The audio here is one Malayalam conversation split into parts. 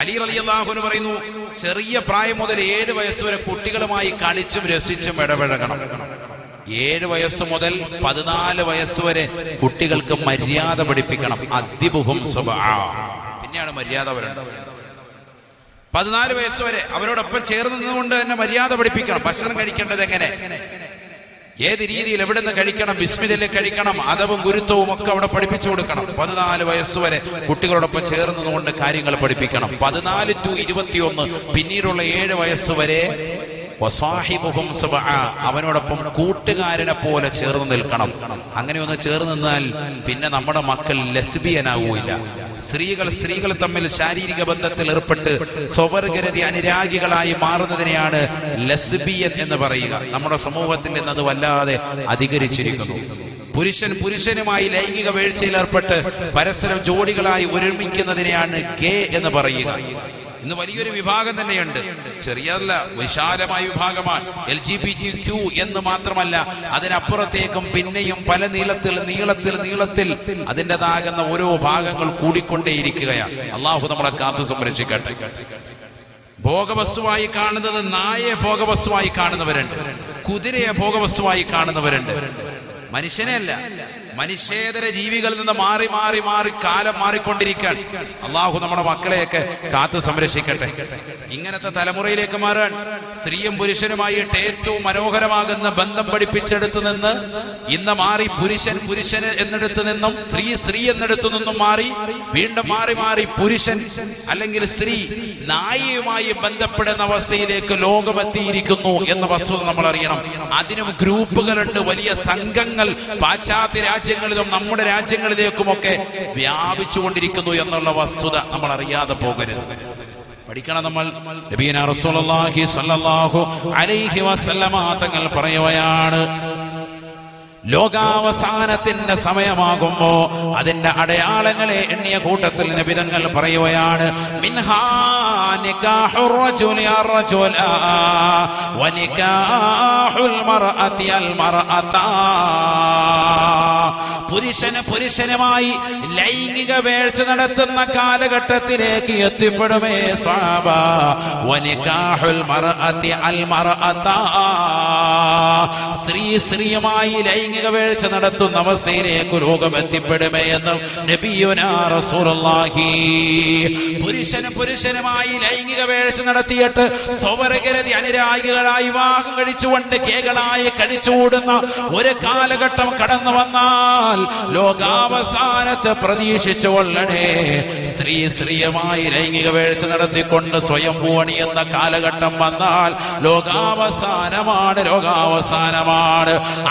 അലി റളിയല്ലാഹു അൻഹു പറയുന്നു, ചെറിയ പ്രായം മുതൽ 7 വയസ്സ് വരെ കുട്ടികളുമായി കളിച്ചും രസിച്ചും ഇടപഴകണം. 7 വയസ്സ് മുതൽ 14 വയസ്സ് വരെ കുട്ടികൾക്ക് മര്യാദ പഠിപ്പിക്കണം. അദ്ദിബുഹും സബആ, പിന്നെയാണ് മര്യാദ വരേണ്ടത്. 14 വയസ്സ് വരെ അവരോടൊപ്പം ചേർന്ന് നിന്നുകൊണ്ട് തന്നെ മര്യാദ പഠിപ്പിക്കണം. ഭക്ഷണം കഴിക്കേണ്ടത് എങ്ങനെ, ഏത് രീതിയിൽ, എവിടെ നിന്ന് കഴിക്കണം, ബിസ്മില്ലിൽ കഴിക്കണം, അദബും ഗുരുത്വവും ഒക്കെ അവിടെ പഠിപ്പിച്ചു കൊടുക്കണം. 14 വയസ്സ് വരെ കുട്ടികളോടൊപ്പം ചേർന്നുകൊണ്ട് കാര്യങ്ങൾ പഠിപ്പിക്കണം. 14 to 21 പിന്നീടുള്ള 7 വയസ്സ് വരെ വസാഹിബുഹും സബആ, അവനോടൊപ്പം കൂട്ടുകാരനെ പോലെ ചേർന്ന് നിൽക്കണം. അങ്ങനെ ഒന്ന് ചേർന്ന് നിന്നാൽ പിന്നെ നമ്മുടെ മക്കൾ ലെസ്ബിയനാവൂല്ല. സ്ത്രീകൾ തമ്മിൽ ശാരീരിക ബന്ധത്തിൽ ഏർപ്പെട്ട് സ്വവർഗരതി അനുരാഗികളായി മാറുന്നതിനെയാണ് ലെസ്ബിയൻ എന്ന് പറയുക. നമ്മുടെ സമൂഹത്തിൽ നിന്ന് അത് വല്ലാതെ അധികരിച്ചിരിക്കുന്നു. പുരുഷനുമായി ലൈംഗിക വീഴ്ചയിൽ ഏർപ്പെട്ട് പരസ്പരം ജോഡികളായി ഒരുമിക്കുന്നതിനെയാണ് ഗേ എന്ന് പറയുക. ഇന്ന് വലിയൊരു വിഭാഗം തന്നെയുണ്ട്, ചെറിയതല്ല, വിശാലമായ വിഭാഗമാണ്. LGBTQ എന്ന് മാത്രമല്ല, അതിനപ്പുറത്തേക്കും പിന്നെയും പല നീളത്തിൽ അതിൻ്റെതാകുന്ന ഓരോ ഭാഗങ്ങൾ കൂടിക്കൊണ്ടേയിരിക്കുകയാണ്. അള്ളാഹു നമ്മളെ കാത്തു സംരക്ഷിക്കട്ടെ. ഭോഗവസ്തുവായി കാണുന്നത് നായയെ ഭോഗവസ്തുവായി കാണുന്നവരുണ്ട്, കുതിരയെ ഭോഗവസ്തുവായി കാണുന്നവരുണ്ട്. മനുഷ്യനെ അല്ല, മനുഷ്യേതര ജീവികളിൽ നിന്ന് മാറി കാലം മാറിക്കൊണ്ടിരിക്കാൻ അള്ളാഹു നമ്മുടെ മക്കളെയൊക്കെ കാത്തു സംരക്ഷിക്കട്ടെ. ഇങ്ങനത്തെ തലമുറയിലേക്ക് മാറാൻ സ്ത്രീയും പുരുഷനുമായിട്ട് ഏറ്റവും മനോഹരമാകുന്ന ബന്ധം പഠിപ്പിച്ചെടുത്തു നിന്ന് ഇന്ന് മാറി പുരുഷന് എന്നിടത്ത് നിന്നും സ്ത്രീ എന്നിടത്തു നിന്നും മാറി വീണ്ടും മാറി പുരുഷൻ അല്ലെങ്കിൽ സ്ത്രീ നായിയുമായി ബന്ധപ്പെടുന്ന അവസ്ഥയിലേക്ക് ലോകമെത്തിയിരിക്കുന്നു എന്ന വസ്തുത നമ്മൾ അറിയണം. അതിനും ഗ്രൂപ്പുകളുണ്ട്, വലിയ സംഘങ്ങൾ പാശ്ചാത്യ രാജ്യങ്ങളിലും നമ്മുടെ രാജ്യങ്ങളിലേക്കുമൊക്കെ വ്യാപിച്ചുകൊണ്ടിരിക്കുന്നു എന്നുള്ള വസ്തുത നമ്മൾ അറിയാതെ പോകരുത്. പഠിക്കണം നമ്മൾ. നബിയനാ റസൂലുള്ളാഹി സ്വല്ലല്ലാഹു അലൈഹി വസല്ലമ തങ്ങൾ പറയുകയാണ്, ലോകാവസാനത്തിന്റെ സമയമാകുമ്പോ അതിന്റെ അടയാളങ്ങളെ എണ്ണിയ കൂട്ടത്തിൽ നബി തങ്ങൾ പറയുകയാണ്, മിൻഹാ നികാഹുർ റജുലി അർറജുല വനികാഹുൽ മർഅതി അൽ മർഅത, പുരുഷനുമായി ലൈംഗിക വീഴ്ച നടത്തുന്ന കാലഘട്ടത്തിലേക്ക് എത്തിപ്പെടുമേ സ്വഹാബ. വനികാഹുൽ മർഅതി അൽ മർഅത, സ്ത്രീയുമായി ലൈംഗിക വീഴ്ച നടത്തുന്ന അവസ്ഥയിലേക്ക് ലോകം എത്തിപ്പെടുമേ എന്ന് നബിയുനാ റസൂലുള്ളാഹി. പുരുഷനുമായി ലൈംഗിക വീഴ്ച നടത്തിയിട്ട് സ്വവർഗരതി അനുരാഗികളായി വിവാഹം കഴിച്ചുകൊണ്ട് കേകളായി കഴിച്ചുകൂടുന്ന ഒരു കാലഘട്ടം കടന്നു വന്നാൽ ലോകാവസാനത്തെ പ്രതീക്ഷിച്ചു കൊള്ളണേ. സ്ത്രീയുമായി ലൈംഗിക വീഴ്ച നടത്തിക്കൊണ്ട് സ്വയം പൂവണി എന്ന കാലഘട്ടം വന്നാൽ ലോകാവസാനമാണ്.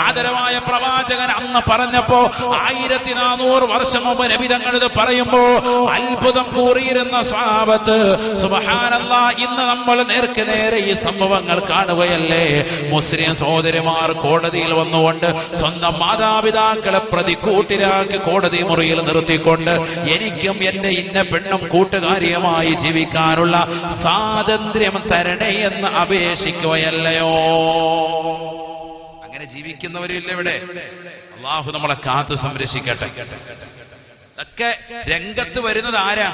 ആദരവായ പ്രവാചകൻ അന്ന് പറഞ്ഞപ്പോ 1400 വർഷം മുമ്പ് നബി തങ്ങൾ ഇത് പറയുമ്പോ അത്ഭുതം കൂറിയിരുന്ന സ്വഹാബത്ത്, സുബ്ഹാനല്ലാഹ്, ഇന്ന് നമ്മൾ നേർക്ക് നേരെ ഈ സംഭവങ്ങൾ കാണുകയല്ലേ. മുസ്ലിം സഹോദരിമാർ കോടതിയിൽ വന്നുകൊണ്ട് സ്വന്തം മാതാപിതാക്കളെ പ്രതിക്കൂട്ടിലാക്കി കോടതി മുറിയിൽ നിർത്തിക്കൊണ്ട് എനിക്കും എന്റെ ഇന്ന പെണ്ണും കൂട്ടുകാരിയുമായി ജീവിക്കാനുള്ള സ്വാതന്ത്ര്യം തരണേ എന്ന് അപേക്ഷിക്കുകയല്ലയോ. അങ്ങനെ ജീവിക്കുന്നവരില്ല ഇവിടെ. അള്ളാഹു നമ്മളെ കാത്തു സംരക്ഷിക്കട്ടെ. ഇതൊക്കെ രംഗത്ത് വരുന്നത് ആരാ?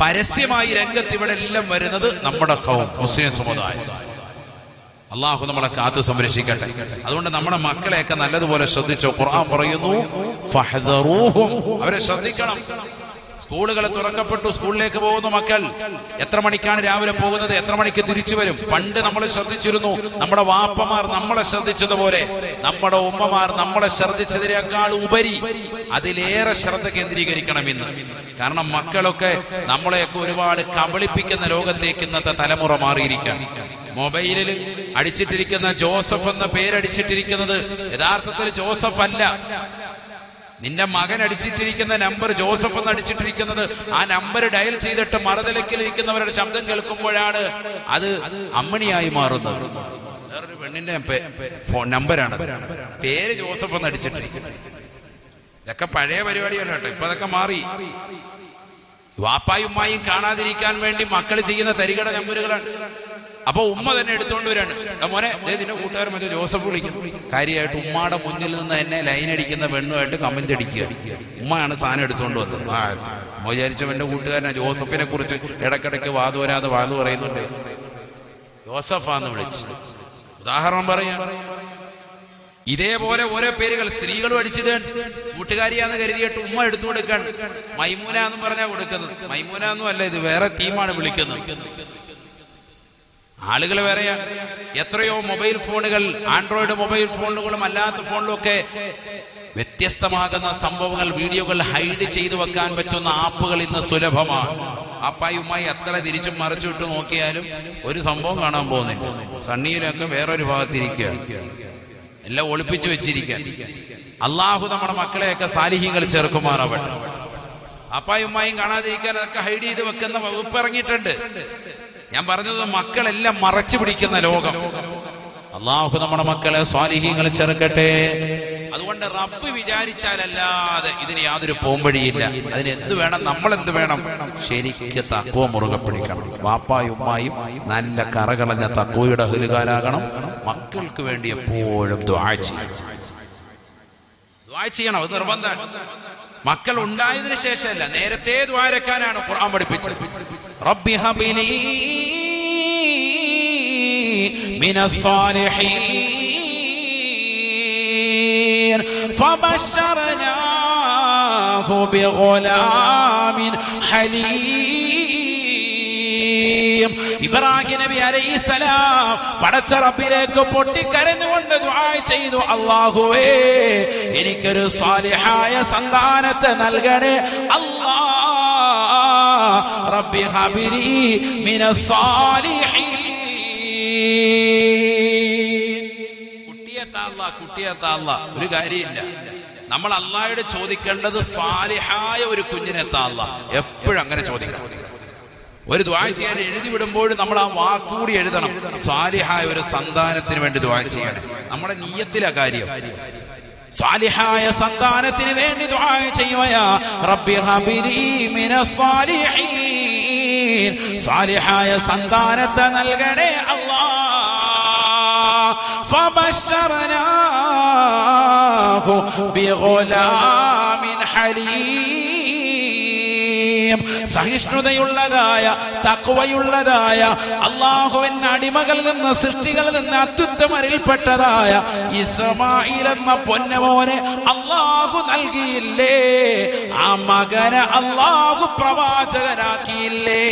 പരസ്യമായി രംഗത്ത് ഇവിടെ എല്ലാം വരുന്നത് നമ്മുടെ മുസ്ലിം സമുദായം. അള്ളാഹു നമ്മളെ കാത്തു സംരക്ഷിക്കട്ടെ. അതുകൊണ്ട് നമ്മുടെ മക്കളെയൊക്കെ നല്ലതുപോലെ ശ്രദ്ധിച്ചോ. ഖുർആൻ പറയുന്നു, ഫഹ്ദറൂഹും, അവരെ ശ്രദ്ധിക്കണം. സ്കൂളുകൾ തുറക്കപ്പെട്ടു, സ്കൂളിലേക്ക് പോകുന്ന മക്കൾ എത്ര മണിക്കാണ് രാവിലെ പോകുന്നത്, എത്ര മണിക്ക് തിരിച്ചു വരും? പണ്ട് നമ്മൾ ശ്രദ്ധിച്ചിരുന്നു, നമ്മുടെ വാപ്പമാർ നമ്മളെ ശ്രദ്ധിച്ചതുപോലെ നമ്മുടെ ഉമ്മമാർ നമ്മളെ ശ്രദ്ധിച്ചതിനേക്കാൾ ഉപരി അതിലേറെ ശ്രദ്ധ കേന്ദ്രീകരിക്കണം ഇന്ന്. കാരണം മക്കളൊക്കെ നമ്മളെയൊക്കെ ഒരുപാട് കബളിപ്പിക്കുന്ന ലോകത്തേക്ക് ഇന്നത്തെ തലമുറ മാറിയിരിക്കാൻ. മൊബൈലിൽ അടിച്ചിട്ടിരിക്കുന്ന ജോസഫ് എന്ന പേരടിച്ചിട്ടിരിക്കുന്നത് യഥാർത്ഥത്തിൽ ജോസഫ് അല്ല. നിന്റെ മകൻ അടിച്ചിട്ടിരിക്കുന്ന നമ്പർ ജോസഫ് എന്ന് അടിച്ചിട്ടിരിക്കുന്നത്, ആ നമ്പർ ഡയൽ ചെയ്തിട്ട് മറുതലക്കിലിരിക്കുന്നവരുടെ ശബ്ദം കേൾക്കുമ്പോഴാണ് അത് അമ്മണിയായി മാറുന്നത്. വേറൊരു പെണ്ണിന്റെ ഫോൺ നമ്പറാണ്, പേര് ജോസഫ് എന്ന് അടിച്ചിട്ടിരിക്കുന്നത്. ഇതൊക്കെ പഴയ പരിപാടിയാണ് കേട്ടോ, ഇപ്പൊ അതൊക്കെ മാറി. വാപ്പായും ഉമ്മായും കാണാതിരിക്കാൻ വേണ്ടി മക്കൾ ചെയ്യുന്ന തരികട നമ്പറുകളാണ്. അപ്പൊ ഉമ്മ തന്നെ എടുത്തോണ്ട് വരാണ്. മോനെ ഇതിന്റെ കൂട്ടുകാരൻ മറ്റേ ജോസഫ് വിളിക്കും. കാര്യമായിട്ട് ഉമ്മയുടെ മുന്നിൽ നിന്ന് എന്നെ ലൈൻ അടിക്കുന്ന പെണ്ണുമായിട്ട് കമന്റ് അടിക്കുക. ഉമ്മയാണ് സാധനം എടുത്തോണ്ട് വന്നത്. ഉമ്മ വിചാരിച്ചവന്റെ കൂട്ടുകാരനെ ജോസഫിനെ കുറിച്ച് ഇടക്കിടയ്ക്ക് വാതു വരാതെ വാതു പറയുന്നുണ്ട്. ജോസഫാന്ന് വിളിച്ച് ഉദാഹരണം പറയാം. ഇതേപോലെ ഓരോ പേരുകൾ സ്ത്രീകളും അടിച്ചത് കൂട്ടുകാരിയാന്ന് കരുതിയിട്ട് ഉമ്മ എടുത്തു കൊടുക്കാൻ. മൈമൂന എന്നും പറഞ്ഞാ കൊടുക്കുന്നത്. മൈമൂന എന്നും അല്ല, ഇത് വേറെ തീമാണ് വിളിക്കുന്നത്. ആളുകൾ വേറെയാ. എത്രയോ മൊബൈൽ ഫോണുകൾ, ആൻഡ്രോയിഡ് മൊബൈൽ ഫോണുകളും അല്ലാത്ത ഫോണിലും ഒക്കെ വ്യത്യസ്തമാകുന്ന സംഭവങ്ങൾ, വീഡിയോകൾ ഹൈഡ് ചെയ്തു വെക്കാൻ പറ്റുന്ന ആപ്പുകൾ ഇന്ന് സുലഭമാണ്. അപ്പായി ഉമ്മായി എത്ര തിരിച്ചും മറിച്ചിട്ട് നോക്കിയാലും ഒരു സംഭവം കാണാൻ പോകുന്നില്ല. സണ്ണിയിലൊക്കെ വേറൊരു ഭാഗത്തിരിക്കുക, എല്ലാം ഒളിപ്പിച്ചു വെച്ചിരിക്കുക. അള്ളാഹു നമ്മുടെ മക്കളെയൊക്കെ സാലിഹ്യങ്ങൾ ചേർക്കുമാറാവട്ടെ. അപ്പായി ഉമ്മായും കാണാതിരിക്കാൻ അതൊക്കെ ഹൈഡ് ചെയ്ത് വെക്കുന്ന വകുപ്പ് ഇറങ്ങിയിട്ടുണ്ട്. ഞാൻ പറഞ്ഞത് മക്കളെല്ലാം മറച്ചു പിടിക്കുന്ന ലോകം. അള്ളാഹു നമ്മുടെ മക്കളെ സാലിഹ്യങ്ങൾ ചേർക്കട്ടെ. അതുകൊണ്ട് റബ്ബ് വിചാരിച്ചാലല്ലാതെ ഇതിന് യാതൊരു പോംവഴിയില്ല. അതിന് എന്ത് വേണം? നമ്മൾ എന്ത് വേണം? ശരിക്ക് തഖ്വ മുറുകെ പിടിക്കണം. വാപ്പായും ഉമ്മായും നല്ല കറകളഞ്ഞ തഖ്വയുടെ അഹ്ലുകാരാകണം. മക്കൾക്ക് വേണ്ടി എപ്പോഴും ദുആ ചെയ്യണം. അത് നിർബന്ധമാണ്. മക്കൾ ഉണ്ടായതിനു ശേഷമല്ല, നേരത്തെ ദുആ രക്കാനാണ് ഖുർആൻ പഠിപ്പിച്ചത്. റബ്ബി ഹബ്ലി മിനസ് സാലിഹീൻ ഫബശർനാഹു ബിഗുലാമിൻ ഹലീം. ഇബ്രാഹിം നബി അലൈഹിസ്സലാം പടച്ച റബ്ബിലേക്ക് പൊട്ടിക്കരഞ്ഞുകൊണ്ട് ദുആ ചെയ്തു, അല്ലാഹുവേ എനിക്കൊരു സാലിഹായ സന്താനത്തെ നൽകണേ അല്ലാഹ്. റബ്ബി ഹബ്ലി മിനസ് സാലിഹീൻ. കുട്ടിയെത്താ ഒരു കാര്യമില്ല. നമ്മൾ അല്ലാഹയോട് ചോദിക്കേണ്ടത് സാലിഹായ ഒരു കുഞ്ഞിനെത്താ അല്ലാഹ്. എപ്പോഴും അങ്ങനെ ചോദിക്കണം. ഒരു ദുആ ചെയ്യാൻ എഴുതി വിടുമ്പോഴും നമ്മൾ ആ വാക്കുകൂടി എഴുതണം. സാലിഹായ ഒരു സന്താനത്തിന് വേണ്ടി ദുആ ചെയ്യണം. നമ്മുടെ നിയ്യത്തിലെ കാര്യം സാലിഹായ സന്താനത്തിന് വേണ്ടി ദുആ ചെയ്യുകയാ. റബ്ബി ഹബ്ലി മിനസ് സാലിഹീൻ. സാലിഹായ സന്താനത്തെ നൽകണേ അല്ലാഹ്. ഫബശർനാഹു ബിഗുലാമിൻ ഹലീം. സഹിഷ്ണുതയുള്ളതായ തഖ്വയുള്ളതായ അല്ലാഹുവിന്റെ അടിമകളിൽ നിന്ന്, സൃഷ്ടികളിൽ നിന്ന് അത്യുത്തമരിൽപ്പെട്ടതായ ഇസ്മാഈൽ എന്ന പൊന്നമോനെ അല്ലാഹു നൽകിയില്ലേ? ആ മകനെ അല്ലാഹു പ്രവാചകനാക്കിയില്ലേ?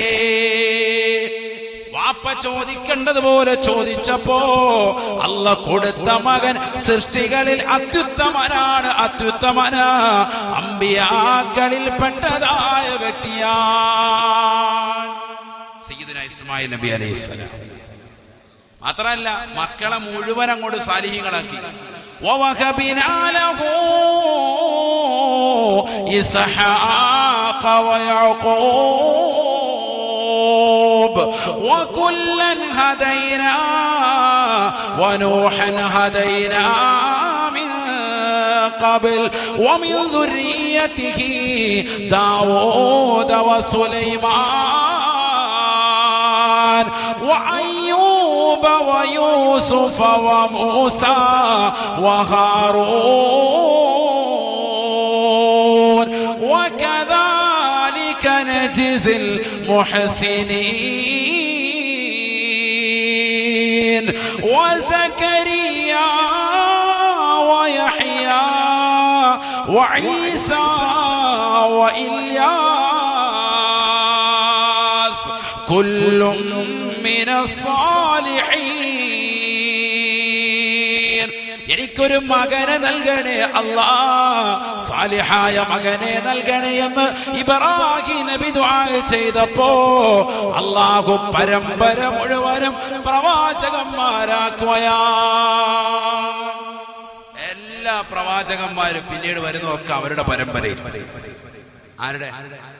വാപ്പ ചോദിക്കേണ്ടതുപോലെ ചോദിച്ചപ്പോ അല്ലാഹ് കൊടുത്ത മകൻ സൃഷ്ടികളിൽ അത്യുത്തമനാണ്. അത്യുത്തമനാ അമ്പിയാക്കളിൽ പെട്ടതായ വ്യക്തിയാണ് സയ്യിദുനാ ഇസ്മാഈൽ നബി അലൈഹിസ്സലാം. മാത്രമല്ല മക്കളെ മുഴുവൻ അങ്ങോട്ട് സാലിഹീങ്ങളാക്കി. വവഹബിനാ ലഹു ഇസ്ഹാഖ വയഅഖൂബ് وكلا هدينا ونوحا هدينا من قبل ومن ذريته داود وسليمان وأيوب ويوسف وموسى وهارون وكذلك نجزي المحسنين وزكريا ويحيى وعيسى وإلياس كل من الصالحين. എനിക്കൊരു മകനെ നൽകണേ അല്ലാഹ്, സാലിഹായ മകനെ നൽകണേ എന്ന് ഇബ്രാഹിം നബി ദുആ ചെയ്തപ്പോ അല്ലാഹു പരമ്പര മുഴുവനും പ്രവാചകന്മാരാക്കുകയാണ്. എല്ലാ പ്രവാചകന്മാരും പിന്നീട് വരുന്നതൊക്കെ അവരുടെ പരമ്പരയിൽ. ആരുടെ?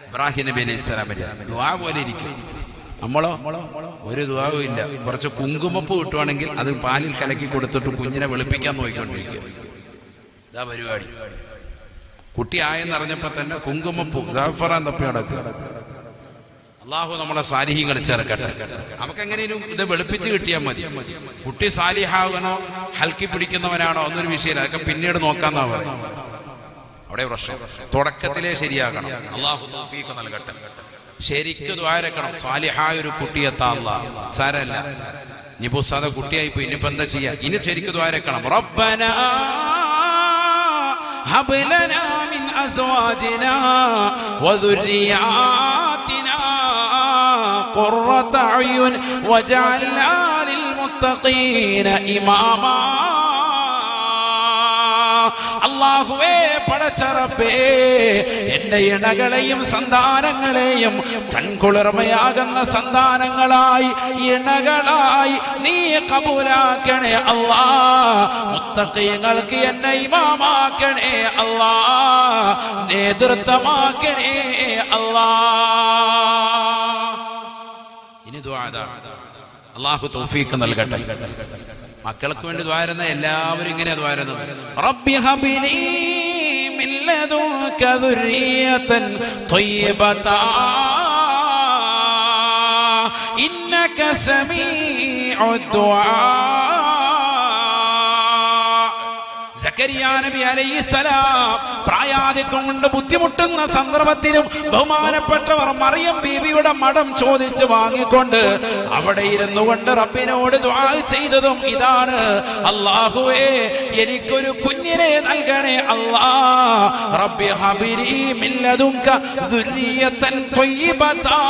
ഇബ്രാഹിം നബി അലൈഹി സ്വലാമിന്റെ ദുആ പോലെ ഇരിക്കും. നമ്മളോ ഒരു ദുആവും ഇല്ല. കുറച്ച് കുങ്കുമപ്പ് കിട്ടുവാണെങ്കിൽ അത് പാലിൽ കലക്കി കൊടുത്തിട്ട് കുഞ്ഞിനെ വെളുപ്പിക്കാൻ നോക്കിക്കൊണ്ടിരിക്കുക. ഇതാ പരിപാടി. കുട്ടി ആയെന്നറിഞ്ഞപ്പോ തന്നെ കുങ്കുമപ്പൂ സാഫറാൻ തപ്പി നടക്കുക. അള്ളാഹു നമ്മളെ സാലിഹീങ്ങൾ ചേർക്കട്ടെ. നമുക്കെങ്ങനെയും ഇത് വെളുപ്പിച്ച് കിട്ടിയാൽ മതി. കുട്ടി സാലിഹാകണോ ഹൽക്കി പിടിക്കുന്നവനാണോ എന്നൊരു വിഷയം, അതൊക്കെ പിന്നീട് നോക്കാന്നാ പറയും. അവിടെ പ്രശ്നം തുടക്കത്തിലേ ശരിയാകണം. അള്ളാഹു തൗഫീഖ് നൽകട്ടെ. ശരിക്കും ദ്വാരക്കണം. സാലിഹായ ഒരു കുട്ടിയെത്താ അല്ലാഹ് സാരല്ല. ഇനിയിപ്പോ സാധാ കുട്ടിയായിപ്പോ ഇനിയിപ്പോ എന്താ ചെയ്യാ? ഇനി ശരിക്കും ദ്വാരക്കണം. റബ്ബനാ ഹബ് ലനാ മിൻ അസ്വാജിനാ വദുർരിയാതിനാ ഖുർറത അയുൻ വജഅൽനാ ലിൽ മുത്തഖീന ഇമാമാ. അല്ലാഹുവേ, പടച്ച റബ്ബേ, എന്റെ ഇണകളെയും സന്താനങ്ങളെയും കൺകുളിർമയാകുന്ന സന്താനങ്ങളായി ഇണകളായി നീ കബൂലാക്കണേ അല്ലാ. മുത്തഖീങ്ങൾക്ക് എന്നെ ഇമാമാക്കണേ അല്ലാ, നേതൃത്വമാക്കണേ അല്ലാ. ഇനി ദുആ അല്ലാഹു തൗഫീഖ് നൽകട്ടെ. മക്കൾക്ക് വേണ്ടി ദ്വാരുന്ന എല്ലാവരും ഇങ്ങനെ ദ്വാരുന്നത്. റബ്ബി ഹബ്ലി മിൻ ലദുൻക ദുർരിയതൻ ത്വയ്യിബതൻ ഇന്നക സമീഉദ് ദുആ. സക്കരിയ നബി അലൈഹിസ്സലാം പ്രായാധിക്യം കൊണ്ട് ബുദ്ധിമുട്ടുന്ന സന്ദർഭത്തിലും ബഹുമാനപ്പെട്ടവർ മറിയം ബീവിയുടെ മഠം ചോദിച്ച് വാങ്ങിക്കൊണ്ട് അവിടെ ഇരുന്നു കൊണ്ട് റബ്ബിനോട് ദുആ ചെയ്തതും ഇതാണ്. അല്ലാഹുവേ, എനിക്കൊരു കുഞ്ഞിനെ നൽകണേ അല്ലാ. റബ്ബി ഹബ്ലി മിൻ ലദുൻക ദുർരിയതൻ ത്വയ്യിബതൻ.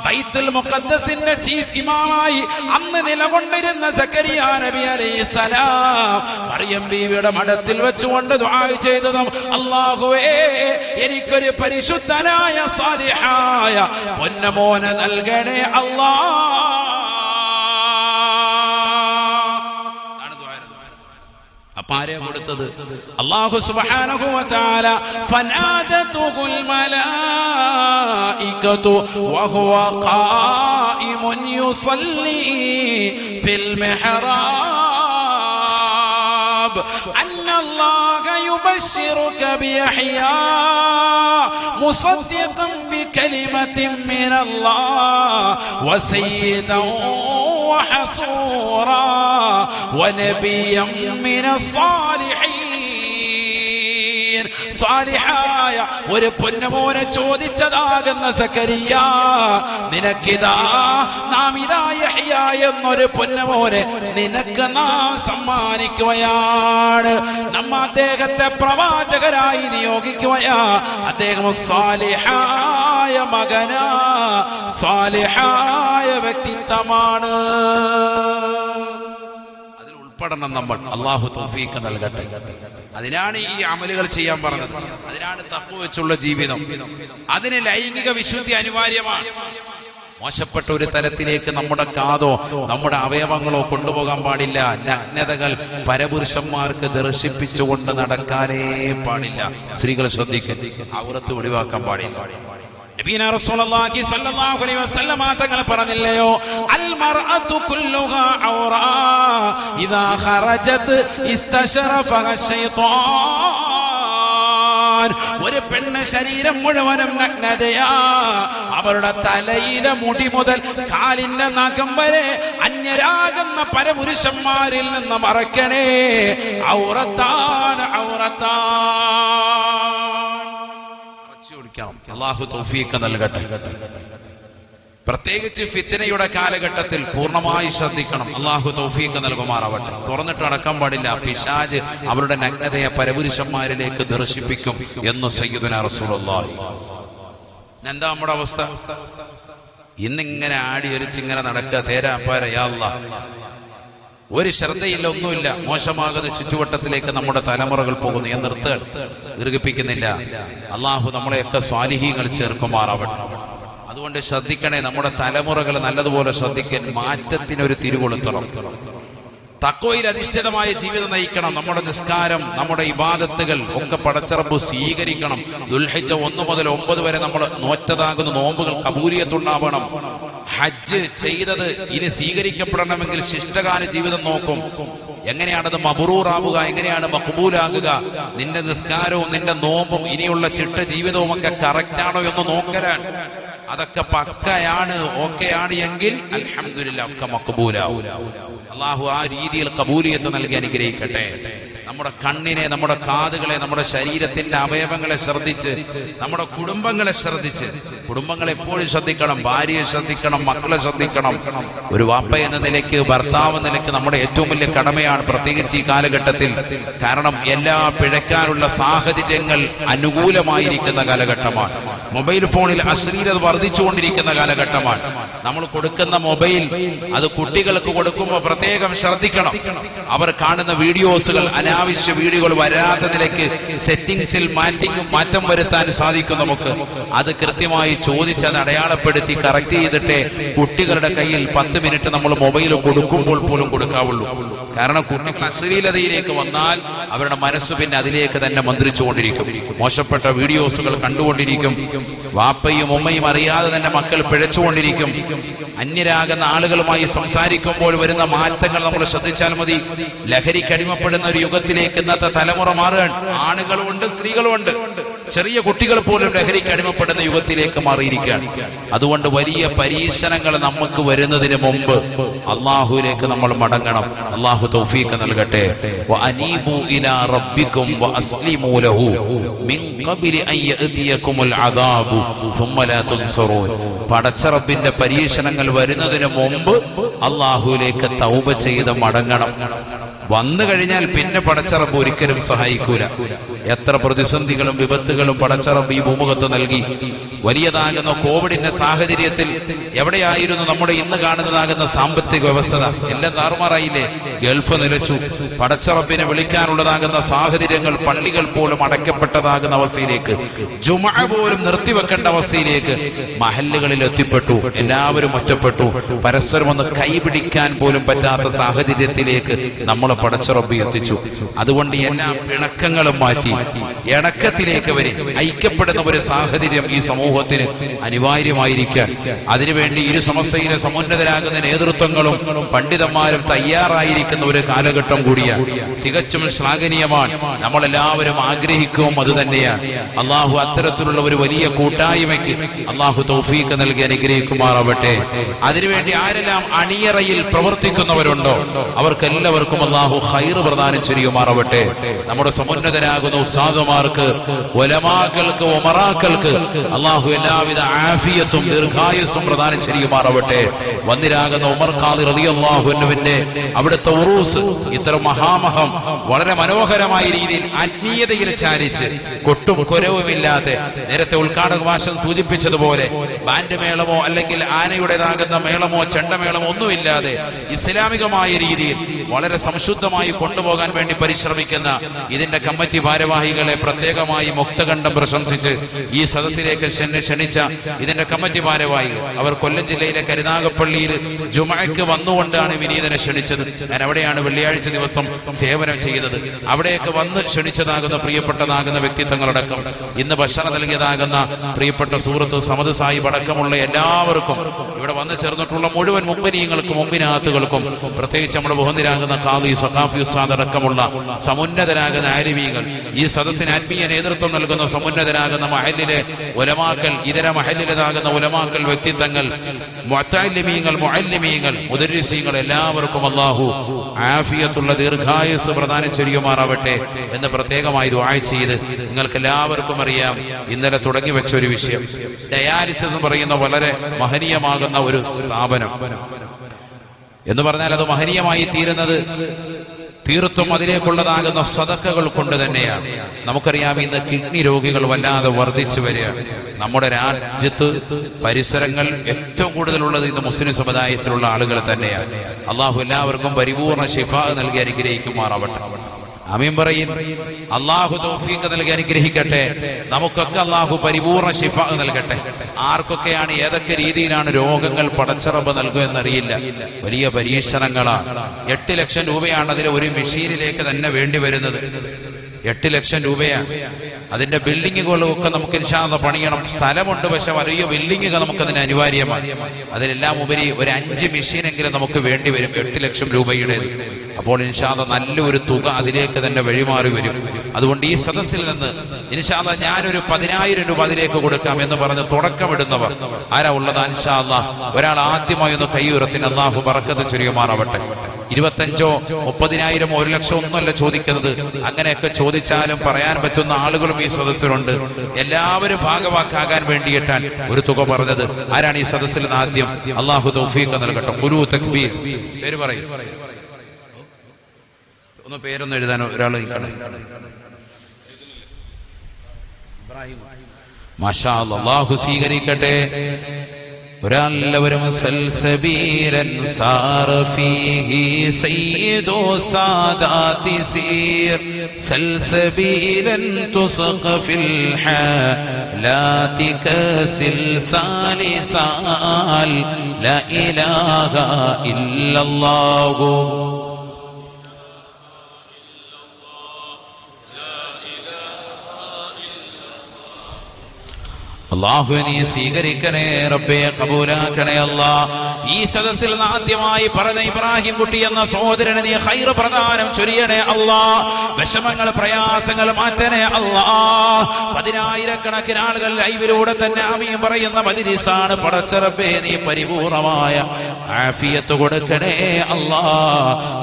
ബൈത്തുൽ മുഖദ്ദസിന്റെ ചീഫ് ഇമാമായി അന്ന് നിലകൊണ്ടിരുന്ന സക്കരിയ നബി അലൈഹിസ്സലാം മറിയം ബീവിയുടെ മഠത്തിൽ വെച്ചുകൊണ്ട് ദുആ ചെയ്തതും അല്ലാഹുവേ, എനിക്കൊരു പരിശുദ്ധനായ സാലിഹായ പൊന്നമോനെ നൽകണേ അല്ലാ. അപ്പാരെ കൊടുത്തത് അല്ലാഹു സുബ്ഹാനഹു വ തആല. ഫനാദതുൽ മലായികതു വഹുവ ഖായിമുൻ യുസല്ലി ഫിൽ മിഹ്റാബ് അന്നല്ലാഹ യുബശ്ശിറുക ബിയഹ്യാ മുസദ്ദിഖൻ ബികലിമത്തിൻ മിനല്ലാഹ് വസയ്യിദൻ وحصورا ونبيا من الصالحين. സാലിഹായ ഒരു പൊന്നമോനെ ചോദിച്ചതാകുന്ന സക്കരിയ, നിനക്കിതാ നാം ഇതാ യഹ്യ എന്നൊരു പൊന്നമോനെ നിനക്ക് നാം സമ്മാനിക്കുകയാണ്. നമ്മ അദ്ദേഹത്തെ പ്രവാചകരായി നിയോഗിക്കുകയാ. അദ്ദേഹം സാലിഹായ മകനാ, സാലിഹായ വ്യക്തിത്വമാണ്. അതിൽ ഉൾപ്പെടണം നമ്മൾ. അല്ലാഹു തൗഫീഖ് നൽകട്ടെ. അതിനാണ് ഈ അമലുകൾ ചെയ്യാൻ പറഞ്ഞത്. അതിനാണ് തഖ്വ വെച്ചുള്ള ജീവിതം. അതിന് ലൈംഗിക വിശുദ്ധി അനിവാര്യമാണ്. മോശപ്പെട്ട ഒരു തരത്തിലേക്ക് നമ്മുടെ കാതോ നമ്മുടെ അവയവങ്ങളോ കൊണ്ടുപോകാൻ പാടില്ല. നഗ്നതകൾ പരപുരുഷന്മാർക്ക് ദർശിപ്പിച്ചുകൊണ്ട് നടക്കാനേ പാടില്ല. സ്ത്രീകൾ ശ്രദ്ധിക്കുക, ഔറത്ത് ഒഴിവാക്കാൻ പാടില്ല. നബീന റസൂലുള്ളാഹി സ്വല്ലല്ലാഹു അലൈഹി വസല്ലമ തങ്ങൾ പറഞ്ഞില്ലയോ, അൽ മർഅതു കുല്ലുഹാ ഔറാ ഇദാ ഖറജത് ഇസ്തശറഫഹ ശൈത്താൻ. ഒരു പെണ്ണ് ശരീരം മുഴുവനും നഗ്നതയാ. അവരുടെ തലയിലെ മുടി മുതൽ കാലിന്റെ നഖം വരെ അന്യരാകുന്ന പരപുരുഷന്മാരിൽ നിന്ന് മറക്കണേ. ഔറത്താൻ, ഔറത്താൻ. അല്ലാഹു തൗഫീഖ് നൽകട്ടെ. പ്രത്യേകിച്ച് ഫിത്നയുടെ കാലഘട്ടത്തിൽ പൂർണ്ണമായി ശ്രദ്ധിക്കണം. അല്ലാഹു തൗഫീഖ് നൽകുമാറാവട്ടെ. തുറന്നിട്ട് അടക്കാൻ പാടില്ല. പിശാച് അവരുടെ നഗ്നതയെ പരപുരുഷന്മാരിലേക്ക് ദർശിപ്പിക്കും എന്ന് സയ്യിദുനാ റസൂലുള്ളാഹി. എന്താ നമ്മുടെ അവസ്ഥ? ഇന്നിങ്ങനെ ആടി ഒരിച്ചിങ്ങനെ നടക്കുക. തേരാപ്പാര യാ അല്ലാഹ്. ഒരു ശ്രദ്ധയില്ല, ഒന്നുമില്ല. മോശമാകുന്ന ചുറ്റുവട്ടത്തിലേക്ക് നമ്മുടെ തലമുറകൾ പോകുന്നു. ഞാൻ ദീർഘിപ്പിക്കുന്നില്ല. അള്ളാഹു നമ്മളെയൊക്കെ സ്വാലിഹീങ്ങൾ ചേർക്കുമാറാവട്ടെ. അതുകൊണ്ട് ശ്രദ്ധിക്കണേ, നമ്മുടെ തലമുറകൾ നല്ലതുപോലെ ശ്രദ്ധിക്കാൻ മാറ്റത്തിനൊരു തിരികൊളുത്തണം. തഖ്വയിൽ അധിഷ്ഠിതമായ ജീവിതം നയിക്കണം. നമ്മുടെ നിസ്കാരം, നമ്മുടെ ഇബാദത്തുകൾ ഒക്കെ പടച്ചറബ് സ്വീകരിക്കണം. ദുൽഹിജ്ജ 1 മുതൽ 9 വരെ നമ്മൾ നോറ്റതാകുന്ന നോമ്പുകൾ കബൂലിയത്തുണ്ടാവണം. ഹജ്ജ് ചെയ്തത് ഇനി സ്വീകരിക്കപ്പെടണമെങ്കിൽ ശിഷ്ടകാല ജീവിതം നോക്കും. എങ്ങനെയാണത് മബ്റൂറാവുക, എങ്ങനെയാണ് മഖ്ബൂലാകുക? നിന്റെ നിസ്കാരവും നിന്റെ നോമ്പും ഇനിയുള്ള ചിട്ട ജീവിതവും ഒക്കെ കറക്റ്റാണോ എന്ന് നോക്കലാണ്. അതൊക്കെ പക്കയാണ്, ഓക്കെയാണ് എങ്കിൽ അൽഹംദുലില്ലാഹ് ഒക്കെ മഖ്ബൂലാവും. അല്ലാഹു ആ രീതിയിൽ ഖബൂലിയത്ത് നൽകി അനുഗ്രഹിക്കട്ടെ. നമ്മുടെ കണ്ണിനെ, നമ്മുടെ കാതുകളെ, നമ്മുടെ ശരീരത്തിന്റെ അവയവങ്ങളെ ശ്രദ്ധിച്ച്, നമ്മുടെ കുടുംബങ്ങളെ ശ്രദ്ധിച്ച്, കുടുംബങ്ങളെ എപ്പോഴും ശ്രദ്ധിക്കണം, ഭാര്യയെ ശ്രദ്ധിക്കണം, മക്കളെ ശ്രദ്ധിക്കണം. ഒരു വാപ്പ എന്ന നിലയ്ക്ക്, ഭർത്താവ് എന്ന നിലയ്ക്ക് നമ്മുടെ ഏറ്റവും വലിയ കടമയാണ്, പ്രത്യേകിച്ച് ഈ കാലഘട്ടത്തിൽ. കാരണം എല്ലാ പിഴയ്ക്കാനുള്ള സാഹചര്യങ്ങൾ അനുകൂലമായിരിക്കുന്ന കാലഘട്ടമാണ്. മൊബൈൽ ഫോണിൽ അശ്ലീലത വർദ്ധിച്ചുകൊണ്ടിരിക്കുന്ന കാലഘട്ടമാണ്. നമ്മൾ കൊടുക്കുന്ന മൊബൈൽ അത് കുട്ടികൾക്ക് കൊടുക്കുമ്പോൾ പ്രത്യേകം ശ്രദ്ധിക്കണം. അവർ കാണുന്ന വീഡിയോസുകൾ, അനാവശ്യ വീഡിയോകൾ വരാത്ത നിലയ്ക്ക് സെറ്റിംഗ്സിൽ മാറ്റം വരുത്താൻ സാധിക്കും നമുക്ക്. അത് കൃത്യമായി ചോദിച്ചത് അടയാളപ്പെടുത്തി കറക്റ്റ് ചെയ്തിട്ട് കുട്ടികളുടെ കയ്യിൽ 10 മിനിറ്റ് നമ്മൾ മൊബൈൽ കൊടുക്കുമ്പോൾ പോലും കൊടുക്കാവുള്ളൂ. കാരണം കുട്ടികൾ അശ്ലീലതയിലേക്ക് വന്നാൽ അവരുടെ മനസ്സ് പിന്നെ അതിലേക്ക് തന്നെ മന്ത്രിച്ചുകൊണ്ടിരിക്കും. മോശപ്പെട്ട വീഡിയോസുകൾ കണ്ടുകൊണ്ടിരിക്കും. വാപ്പയും ഉമ്മയും അറിയാതെ തന്നെ മക്കൾ പിഴച്ചുകൊണ്ടിരിക്കും. അന്യരാകുന്ന ആളുകളുമായി സംസാരിക്കുമ്പോൾ വരുന്ന മാറ്റങ്ങൾ നമ്മൾ ശ്രദ്ധിച്ചാൽ മതി. ലഹരിക്ക് അടിമപ്പെടുന്ന ഒരു യുഗത്തിലേക്ക് ഇന്നത്തെ തലമുറ മാറുകയാണ്. ആണുങ്ങളുമുണ്ട്, സ്ത്രീകളുമുണ്ട്. ചെറിയ കുട്ടികൾ പോലും ലഹരിക്ക് അടിമപ്പെടുന്ന യുഗത്തിലേക്ക് മാറിയിരിക്കുകയാണ്. അതുകൊണ്ട് വലിയ പരീക്ഷണങ്ങൾ നമുക്ക് വരുന്നതിന് മുമ്പ് അള്ളാഹുവിലേക്ക് നമ്മൾ മടങ്ങണം. അള്ളാഹു തൗഫീഖ് നൽകട്ടെ. വഅനീബു ഇലാ റബ്ബിക്കും വഅസ്ലിമൂ ലഹു മിൻ ഖബ്ലി അൻ യഅതിയകുമുൽ അദാബു സുമ്മ ലാ തുൻസറൂൻ. പടച്ച റബ്ബിന്റെ പരീക്ഷണങ്ങൾ വരുന്നതിന് മുമ്പ് അള്ളാഹുവിലേക്ക് തൗബ ചെയ്ത് മടങ്ങണം. വന്നു കഴിഞ്ഞാൽ പിന്നെ പടച്ചറബ് ഒരിക്കലും സഹായിക്കൂല. എത്ര പ്രതിസന്ധികളും വിപത്തുകളും പടച്ചറബ് ഈ ഭൂമുഖത്ത് നൽകി. വലിയതാകുന്ന കോവിഡിന്റെ സാഹചര്യത്തിൽ എവിടെയായിരുന്നു നമ്മുടെ ഇന്ന് കാണുന്നതാകുന്ന സാമ്പത്തിക വ്യവസ്ഥ? എല്ലാം താറുമാറായില്ലേ? ഗൾഫ് നിലച്ചു. പടച്ചറബിനെ വിളിക്കാനുള്ളതാകുന്ന സാഹചര്യങ്ങൾ, പള്ളികൾ പോലും അടയ്ക്കപ്പെട്ടതാകുന്ന അവസ്ഥയിലേക്ക്, ജുമുഅ പോലും നിർത്തിവെക്കേണ്ട അവസ്ഥയിലേക്ക് മഹല്ലുകളിൽ എത്തിപ്പെട്ടു. എല്ലാവരും ഒറ്റപ്പെട്ടു. പരസ്പരം ഒന്ന് കൈപിടിക്കാൻ പോലും പറ്റാത്ത സാഹചര്യത്തിലേക്ക് നമ്മളെ പടച്ചറബ് എത്തിച്ചു. അതുകൊണ്ട് എല്ലാ പിണക്കങ്ങളും മാറ്റി ഇണക്കത്തിലേക്ക് വരെ ഐക്യപ്പെടുന്ന ഒരു സാഹചര്യം ഈ സമൂഹത്തിന് അനിവാര്യമായിരിക്കാൻ, അതിനുവേണ്ടി ഇരു സമസ്തയിലെ സമുന്നതരാകുന്ന നേതൃത്വങ്ങളും പണ്ഡിതന്മാരും തയ്യാറായിരിക്കുന്ന ഒരു കാലഘട്ടം കൂടിയാണ്. തികച്ചും ശ്ലാഘനീയമാണ്. നമ്മളെല്ലാവരും ആഗ്രഹിക്കുകയും അത് തന്നെയാണ്. അള്ളാഹു അത്തരത്തിലുള്ള ഒരു വലിയ കൂട്ടായ്മയ്ക്ക് അള്ളാഹു തൗഫീഖ് നൽകി അനുഗ്രഹിക്കുമാറാവട്ടെ. അതിനുവേണ്ടി ആരെല്ലാം അണിയറയിൽ പ്രവർത്തിക്കുന്നവരുണ്ടോ അവർക്കെല്ലാവർക്കും അള്ളാഹു ഖൈർ പ്രദാനം ചെയ്യുമാറാവട്ടെ. നമ്മുടെ സമുന്നതരാകുന്ന ഉസ്താദുമാർക്ക്, ഉലമാക്കൾക്ക്, ഉമറാക്കൾക്ക് അള്ളാഹു എല്ലാവിധ ആഫിയത്തും ദീർഘായുസ്സും പ്രദാനം ചെയ്യുമാറാവട്ടെ. വന്നിരാകുന്ന ഉമർ ഖാദി റളിയല്ലാഹു അൻഹുവിന്റെ അവിടുത്തെ ഉറൂസ് ഇത്തരം മഹാമഹം വളരെ മനോഹരമായ രീതിയിൽ ആത്മീയതയിൽ ചാരിച്ച് കൊട്ടും കൊരവുമില്ലാതെ, നേരത്തെ ഉദ്ഘാടക ഭാഷ സൂചിപ്പിച്ചതുപോലെ ബാൻഡ് മേളമോ അല്ലെങ്കിൽ ആനയുടേതാകുന്ന മേളമോ ചെണ്ടമേളമോ ഒന്നുമില്ലാതെ ഇസ്ലാമികമായ രീതിയിൽ വളരെ സംശുദ്ധമായി കൊണ്ടുപോകാൻ വേണ്ടി പരിശ്രമിക്കുന്ന ഇതിന്റെ കമ്മിറ്റി ഭാരവാഹികളെ പ്രത്യേകമായി മുക്തകണ്ഠം പ്രശംസിച്ച് ഈ സദസ്സിലേക്ക് ക്ഷണിച്ച ഇതിന്റെ കമ്മിറ്റി ഭാരവാഹികൾ, അവർ കൊല്ലം ജില്ലയിലെ കരുനാഗപ്പള്ളിയിൽ ജുമഅക്ക് വന്നുകൊണ്ടാണ് വിനീതനെ ക്ഷണിച്ചത്. ഞാൻ അവിടെയാണ് വെള്ളിയാഴ്ച ദിവസം സേവനം ചെയ്തത്. അവിടേക്ക് വന്ന് ക്ഷണിച്ചതാകുന്ന പ്രിയപ്പെട്ടതാകുന്ന വ്യക്തിത്വങ്ങളടക്കം, ഇന്ന് ഭക്ഷണം നൽകിയതാകുന്ന പ്രിയപ്പെട്ട സുഹൃത്ത് സമദ് സാഹിബ് അടക്കമുള്ള എല്ലാവർക്കും, ഇവിടെ വന്ന് ചേർന്നിട്ടുള്ള മുഴുവൻ മുമ്പിനീയങ്ങൾക്കും മുമ്പിനാത്തുകൾക്കും, പ്രത്യേകിച്ച് നമ്മുടെ ബഹുനിരാകുന്ന ഖാദി സഖാഫി ഉസ്താദ് അടക്കമുള്ള സമുന്നതരാകുന്ന ആലിമീങ്ങൾ, ഈ സദസ്സിന് ആത്മീയ നേതൃത്വം നൽകുന്ന സമുന്നതരാകുന്ന മഹല്ലിലെ ഉലമാക്കൾ, ഇതര മഹല്ലിലേതാകുന്ന ഉലമാക്കൾ, വ്യക്തിത്വങ്ങൾ, മുഅല്ലിമീങ്ങൾ, മുഅല്ലിമീങ്ങൾ, മുദർരിസീങ്ങൾ, എല്ലാവർക്കും അല്ലാഹു ആഫിയത്തുള്ള ദീർഘായുസ് പ്രദാനം ചെയ്യുമാറാവട്ടെ എന്ന് പ്രത്യേകമായി ദുആ ചെയ്ത്, നിങ്ങൾക്ക് എല്ലാവർക്കും അറിയാം ഇന്നലെ തുടങ്ങി വെച്ച ഒരു വിഷയം, ഡയാലിസിസ് എന്ന് പറയുന്ന വളരെ മഹനീയമാകുന്ന ഒരു സ്ഥാപനം എന്ന് പറഞ്ഞാൽ അത് മഹനീയമായി തീരുന്നത് തീർത്തും അതിലേക്കുള്ളതാകുന്ന സദഖകൾ കൊണ്ട് തന്നെയാണ്. നമുക്കറിയാം ഇന്ന് കിഡ്നി രോഗികൾ വല്ലാതെ വർദ്ധിച്ചു വരികയാണ്. നമ്മുടെ രാജ്യത്ത് പരിസരങ്ങൾ ഏറ്റവും കൂടുതലുള്ളത് ഇന്ന് മുസ്ലിം സമുദായത്തിലുള്ള ആളുകൾ തന്നെയാണ്. അള്ളാഹു എല്ലാവർക്കും പരിപൂർണ ശിഫാ നൽകി അനുഗ്രഹിക്കുമാറാവട്ടെ. ആമീൻ പറയും. അള്ളാഹു തൗഫീഖ് നൽകി അനുഗ്രഹിക്കട്ടെ. നമുക്കൊക്കെ അള്ളാഹു പരിപൂർണ ശിഫ നൽകട്ടെ. ആർക്കൊക്കെയാണ് ഏതൊക്കെ രീതിയിലാണ് രോഗങ്ങൾ പടച്ചറബ് നൽകുമെന്നറിയില്ല. വലിയ പരീക്ഷണങ്ങളാണ്. 8 ലക്ഷം രൂപയാണ് അതിൽ ഒരു മെഷീനിലേക്ക് തന്നെ വേണ്ടി വരുന്നത്. 8 ലക്ഷം രൂപയാണ്. അതിന്റെ ബിൽഡിങ്ങുകളൊക്കെ നമുക്ക് ഇൻഷാ അല്ലാഹ് പണിയണം. സ്ഥലമുണ്ട്, പക്ഷെ വലിയ ബിൽഡിങ്ങുകൾ നമുക്കതിന് അനിവാര്യമാണ്. അതിലെല്ലാം ഉപരി ഒരു 5 മെഷീനെങ്കിലും നമുക്ക് വേണ്ടി വരും, 8 ലക്ഷം രൂപയുടേത്. അപ്പോൾ ഇൻഷാ അല്ലാഹ് നല്ലൊരു തുക അതിലേക്ക് തന്നെ വഴിമാറി വരും. അതുകൊണ്ട് ഈ സദസ്സിൽ നിന്ന് ഇൻഷാ അല്ലാഹ് ഞാനൊരു 10,000 രൂപ അതിലേക്ക് കൊടുക്കാം എന്ന് പറഞ്ഞ് തുടക്കമിടുന്നവർ ആരാ ഉള്ളത്? ഇൻഷാ അല്ലാഹ് ഒരാൾ ആദ്യമായി ഒന്ന് കൈ ഉയർത്തി അല്ലാഹു ബറക്കത്ത് ചൊരിയുമാറാവട്ടെ. 25,000 30,000 1 ലക്ഷം ഒന്നുമല്ല ചോദിക്കുന്നത്. അങ്ങനെയൊക്കെ ചോദിച്ചാലും പറയാൻ പറ്റുന്ന ആളുകളും ഈ സദസ്സിലുണ്ട്. എല്ലാവരും ഭാഗവാക്കാകാൻ വേണ്ടിയിട്ടാണ് ഒരു തുക പറഞ്ഞത്. ആരാണ് ഈ സദസ്സിൽ നിന്ന് ആദ്യം? അല്ലാഹു തൗഫീഖ് നൽകട്ടെ. ഖുലൂ തക്ബീർ. പേര് പറയും, ഒന്ന് പേരൊന്ന് എഴുതാനോ ഒരാൾ നിൽക്കണേ. മാഷാ അല്ലാഹ്, അല്ലാഹു സ്വീകരിക്കട്ടെ. ഒരാളെല്ലാവരും സൽസബീരൻ സാറഫീഹി സയ്യിദു സാദാതി സീർ സൽസബീരൻ തുസ്ഖഫിൽ ഹാലാതി കസിൽ സാലിസാൽ ലാ ഇലാഹ ഇല്ലല്ലാഹു അല്ലാഹു നീ സ്വീകരിക്കണേ റബ്ബേ, കബൂലാക്കണേ അല്ലാ. ഈ സദസ്സിൽ ആദ്യമായി പറഞ്ഞ ഇബ്രാഹിം കുട്ടി എന്ന സഹോദരന് നീ ഖൈർ പ്രദാനം ചൊരിയണേ അല്ലാ. വിഷമങ്ങൾ പ്രയാസങ്ങൾ മാറ്റണേ അല്ലാ. 10,000-കണക്കിന് ആളുകൾ ലൈവിലൂടെ തന്നെ ആമീൻ പറയുന്ന മജ്‌ലിസാണ്. പടച്ച റബ്ബേ നീ പരിപൂർണമായ ആഫിയത്ത് കൊടുക്കണേ അല്ലാ.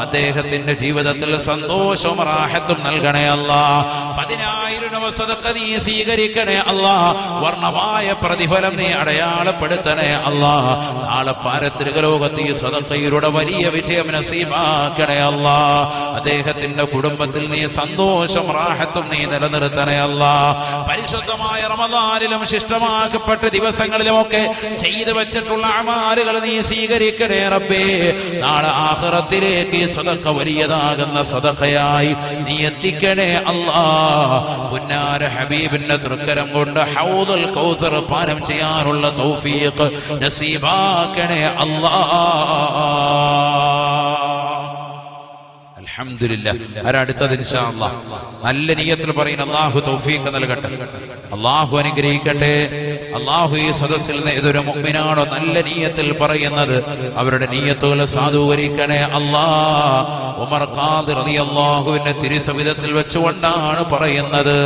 അദ്ദേഹത്തിന്റെ ജീവിതത്തിൽ സന്തോഷവും റാഹത്തും നൽകണേ അല്ലാ. 10,000 രൂപ സദഖ നീ സ്വീകരിക്കണേ അല്ലാ. വർണ്ണമായ പ്രതിഫലം നീ അടയാളപ്പെടുത്തണേ അല്ലാ. നാളെ പാരത്രിക ലോകത്ത് ഈ സദഖയിലൂടെ വലിയ വിജയം നസീബാക്കണേ അല്ലാ. അദ്ദേഹത്തിന്റെ കുടുംബത്തിൽ നീ സന്തോഷം റാഹത്തും നീ നിലനിർത്തണേ അല്ലാ. പരിശുദ്ധമായ റമദാനിലും ശിഷ്ടമാക്കപ്പെട്ട ദിവസങ്ങളിലുമൊക്കെ ചെയ്തു വെച്ചിട്ടുള്ള അമാലുകൾ നീ സ്വീകരിക്കണേ റബ്ബേ. നാളെ ആഖിറത്തിലേക്ക് ഈ സദഖ വലിയതാകുന്ന സദഖയായി നീ എത്തിക്കണേ അല്ലാ. പുന്നാര ഹബീബിന്റെ തൃക്കരം കൊണ്ട് ഹൗദുൽ കൗസർ പാനം ചെയ്യാനുള്ള തൗഫീഖ് നസീബാക്കണേ അല്ലാഹ്. അൽഹംദുലില്ലാഹ്. ആരടുത്തത് ഇൻഷാ അല്ലാഹ് നല്ല നിയ്യത്തിൽ പറയുന്ന അല്ലാഹു തൗഫീഖ് നൽകട്ടെ, അല്ലാഹു അനുഗ്രഹിക്കട്ടെ. അല്ലാഹു ഈ സദസ്സിൽ നിന്ന് ഏതൊരു മുഅ്മിനാണോ നല്ല നിയ്യത്തിൽ പറയുന്നത് അവരുടെ നിയ്യത്തുകൾ സാധൂകരിക്കണേ അല്ലാഹ്. ഉമർ ഖാദി റളിയല്ലാഹുവിന്റെ തിരുസവിധത്തിൽ വെച്ചുകൊണ്ടാണ് പറയുന്നത്,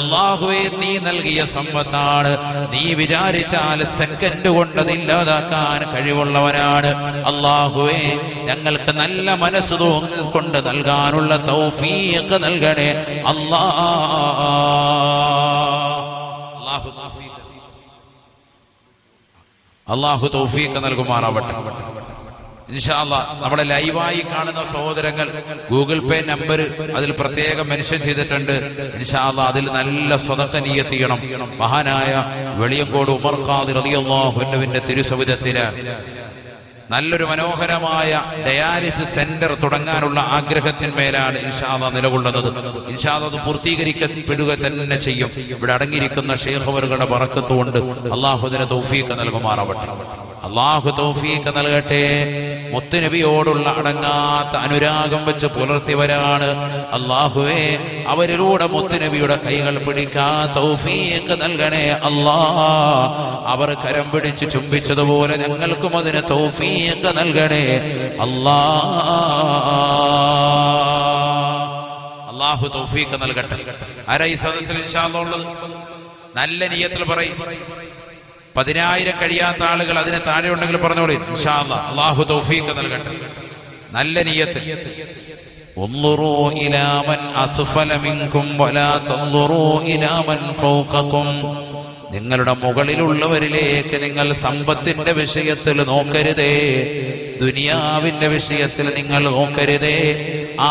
അല്ലാഹുവേ നീ നൽകിയ സമ്പത്താണ്, നീ വിചാരിച്ചാൽ സെക്കൻഡ് കൊണ്ട് അതില്ലാതാക്കാൻ കഴിവുള്ളവനാണ്. അല്ലാഹുവേ ഞങ്ങൾക്ക് നല്ല മനസ്സ് കൊണ്ട് നൽകാനുള്ള തൗഫീഖ് നൽകണേ അല്ലാഹ്. അല്ലാഹു തൗഫീഖ് നൽകുമാറാവട്ടെ. ഇൻഷാ അല്ലാഹ് നമ്മുടെ ലൈവായി കാണുന്ന സഹോദരങ്ങൾ ഗൂഗിൾ പേ നമ്പർ അതിൽ പ്രത്യേകം മെൻഷൻ ചെയ്തിട്ടുണ്ട്. ഇൻഷാ അല്ലാഹ് അതിൽ നല്ല സദഖ നിയ്യത്ത് ചെയ്യണം. മഹാനായ വെളിയങ്കോട് ഉമർ ഖാദി റളിയല്ലാഹു അൻഹുവിന്റെ തിരുസവിധത്തിന് നല്ലൊരു മനോഹരമായ ഡയാലിസിസ് സെന്റർ തുടങ്ങാനുള്ള ആഗ്രഹത്തിന്മേലാണ് ഇൻഷാ അല്ലാഹ് നിലകൊള്ളുന്നത്. ഇൻഷാ അല്ലാഹ് അത് പൂർത്തീകരിക്കപ്പെടുക തന്നെ ചെയ്യും. ഇവിടെ അടങ്ങിയിരിക്കുന്ന ശൈഖ് അവരുടെ ബറക്കത്ത് കൊണ്ട് അല്ലാഹു അതിന് തൗഫീഖ് നൽകുമാറാവട്ടെ. അല്ലാഹു തൗഫീഖ് നൽകട്ടെ. മുത്തുനബിയോടുള്ള അടങ്ങാത്ത അനുരാഗം വെച്ച് പുലർത്തിയവരാണ്. അല്ലാഹുവേ അവരിലൂടെ മുത്തുനബിയുടെ കൈകൾ പിടിക്കാൻ തൗഫീഖ് നൽകണേ അല്ലാഹ്. അവർ കരം പിടിച്ച് ചുംബിച്ചതുപോലെ ഞങ്ങൾക്കും അതിന് തൗഫീഖ് നൽകണേ അല്ലാഹ്. അല്ലാഹു തൗഫീഖ് നൽകട്ടെ. ആരാ ഈ സദസ്സിൽ ഇൻഷാ അല്ലാഹ് ഉള്ളത്? നല്ല നിയ്യത്തിൽ പറയും. 10,000 കഴിയാത്ത ആളുകൾ അതിന് താഴെ ഉണ്ടെങ്കിൽ പറഞ്ഞോളൂ ഇൻഷാ അല്ലാഹ്. അല്ലാഹു തൗഫീഖ് നൽകട്ടെ. നല്ല നിയ്യത്ത്. ഉൻളുറൂ ഇലാ മൻ അസ്ഫല മിൻകും വലാ തൻളുറൂ ഇലാ മൻ ഫൗഖകും. നിങ്ങളുടെ മുകളിലുള്ളവരിലേക്ക് നിങ്ങൾ സമ്പത്തിന്റെ വിഷയത്തിൽ നോക്കരുതേ, ദുനിയാവിന്റെ വിഷയത്തിൽ നിങ്ങൾ നോക്കരുതേ,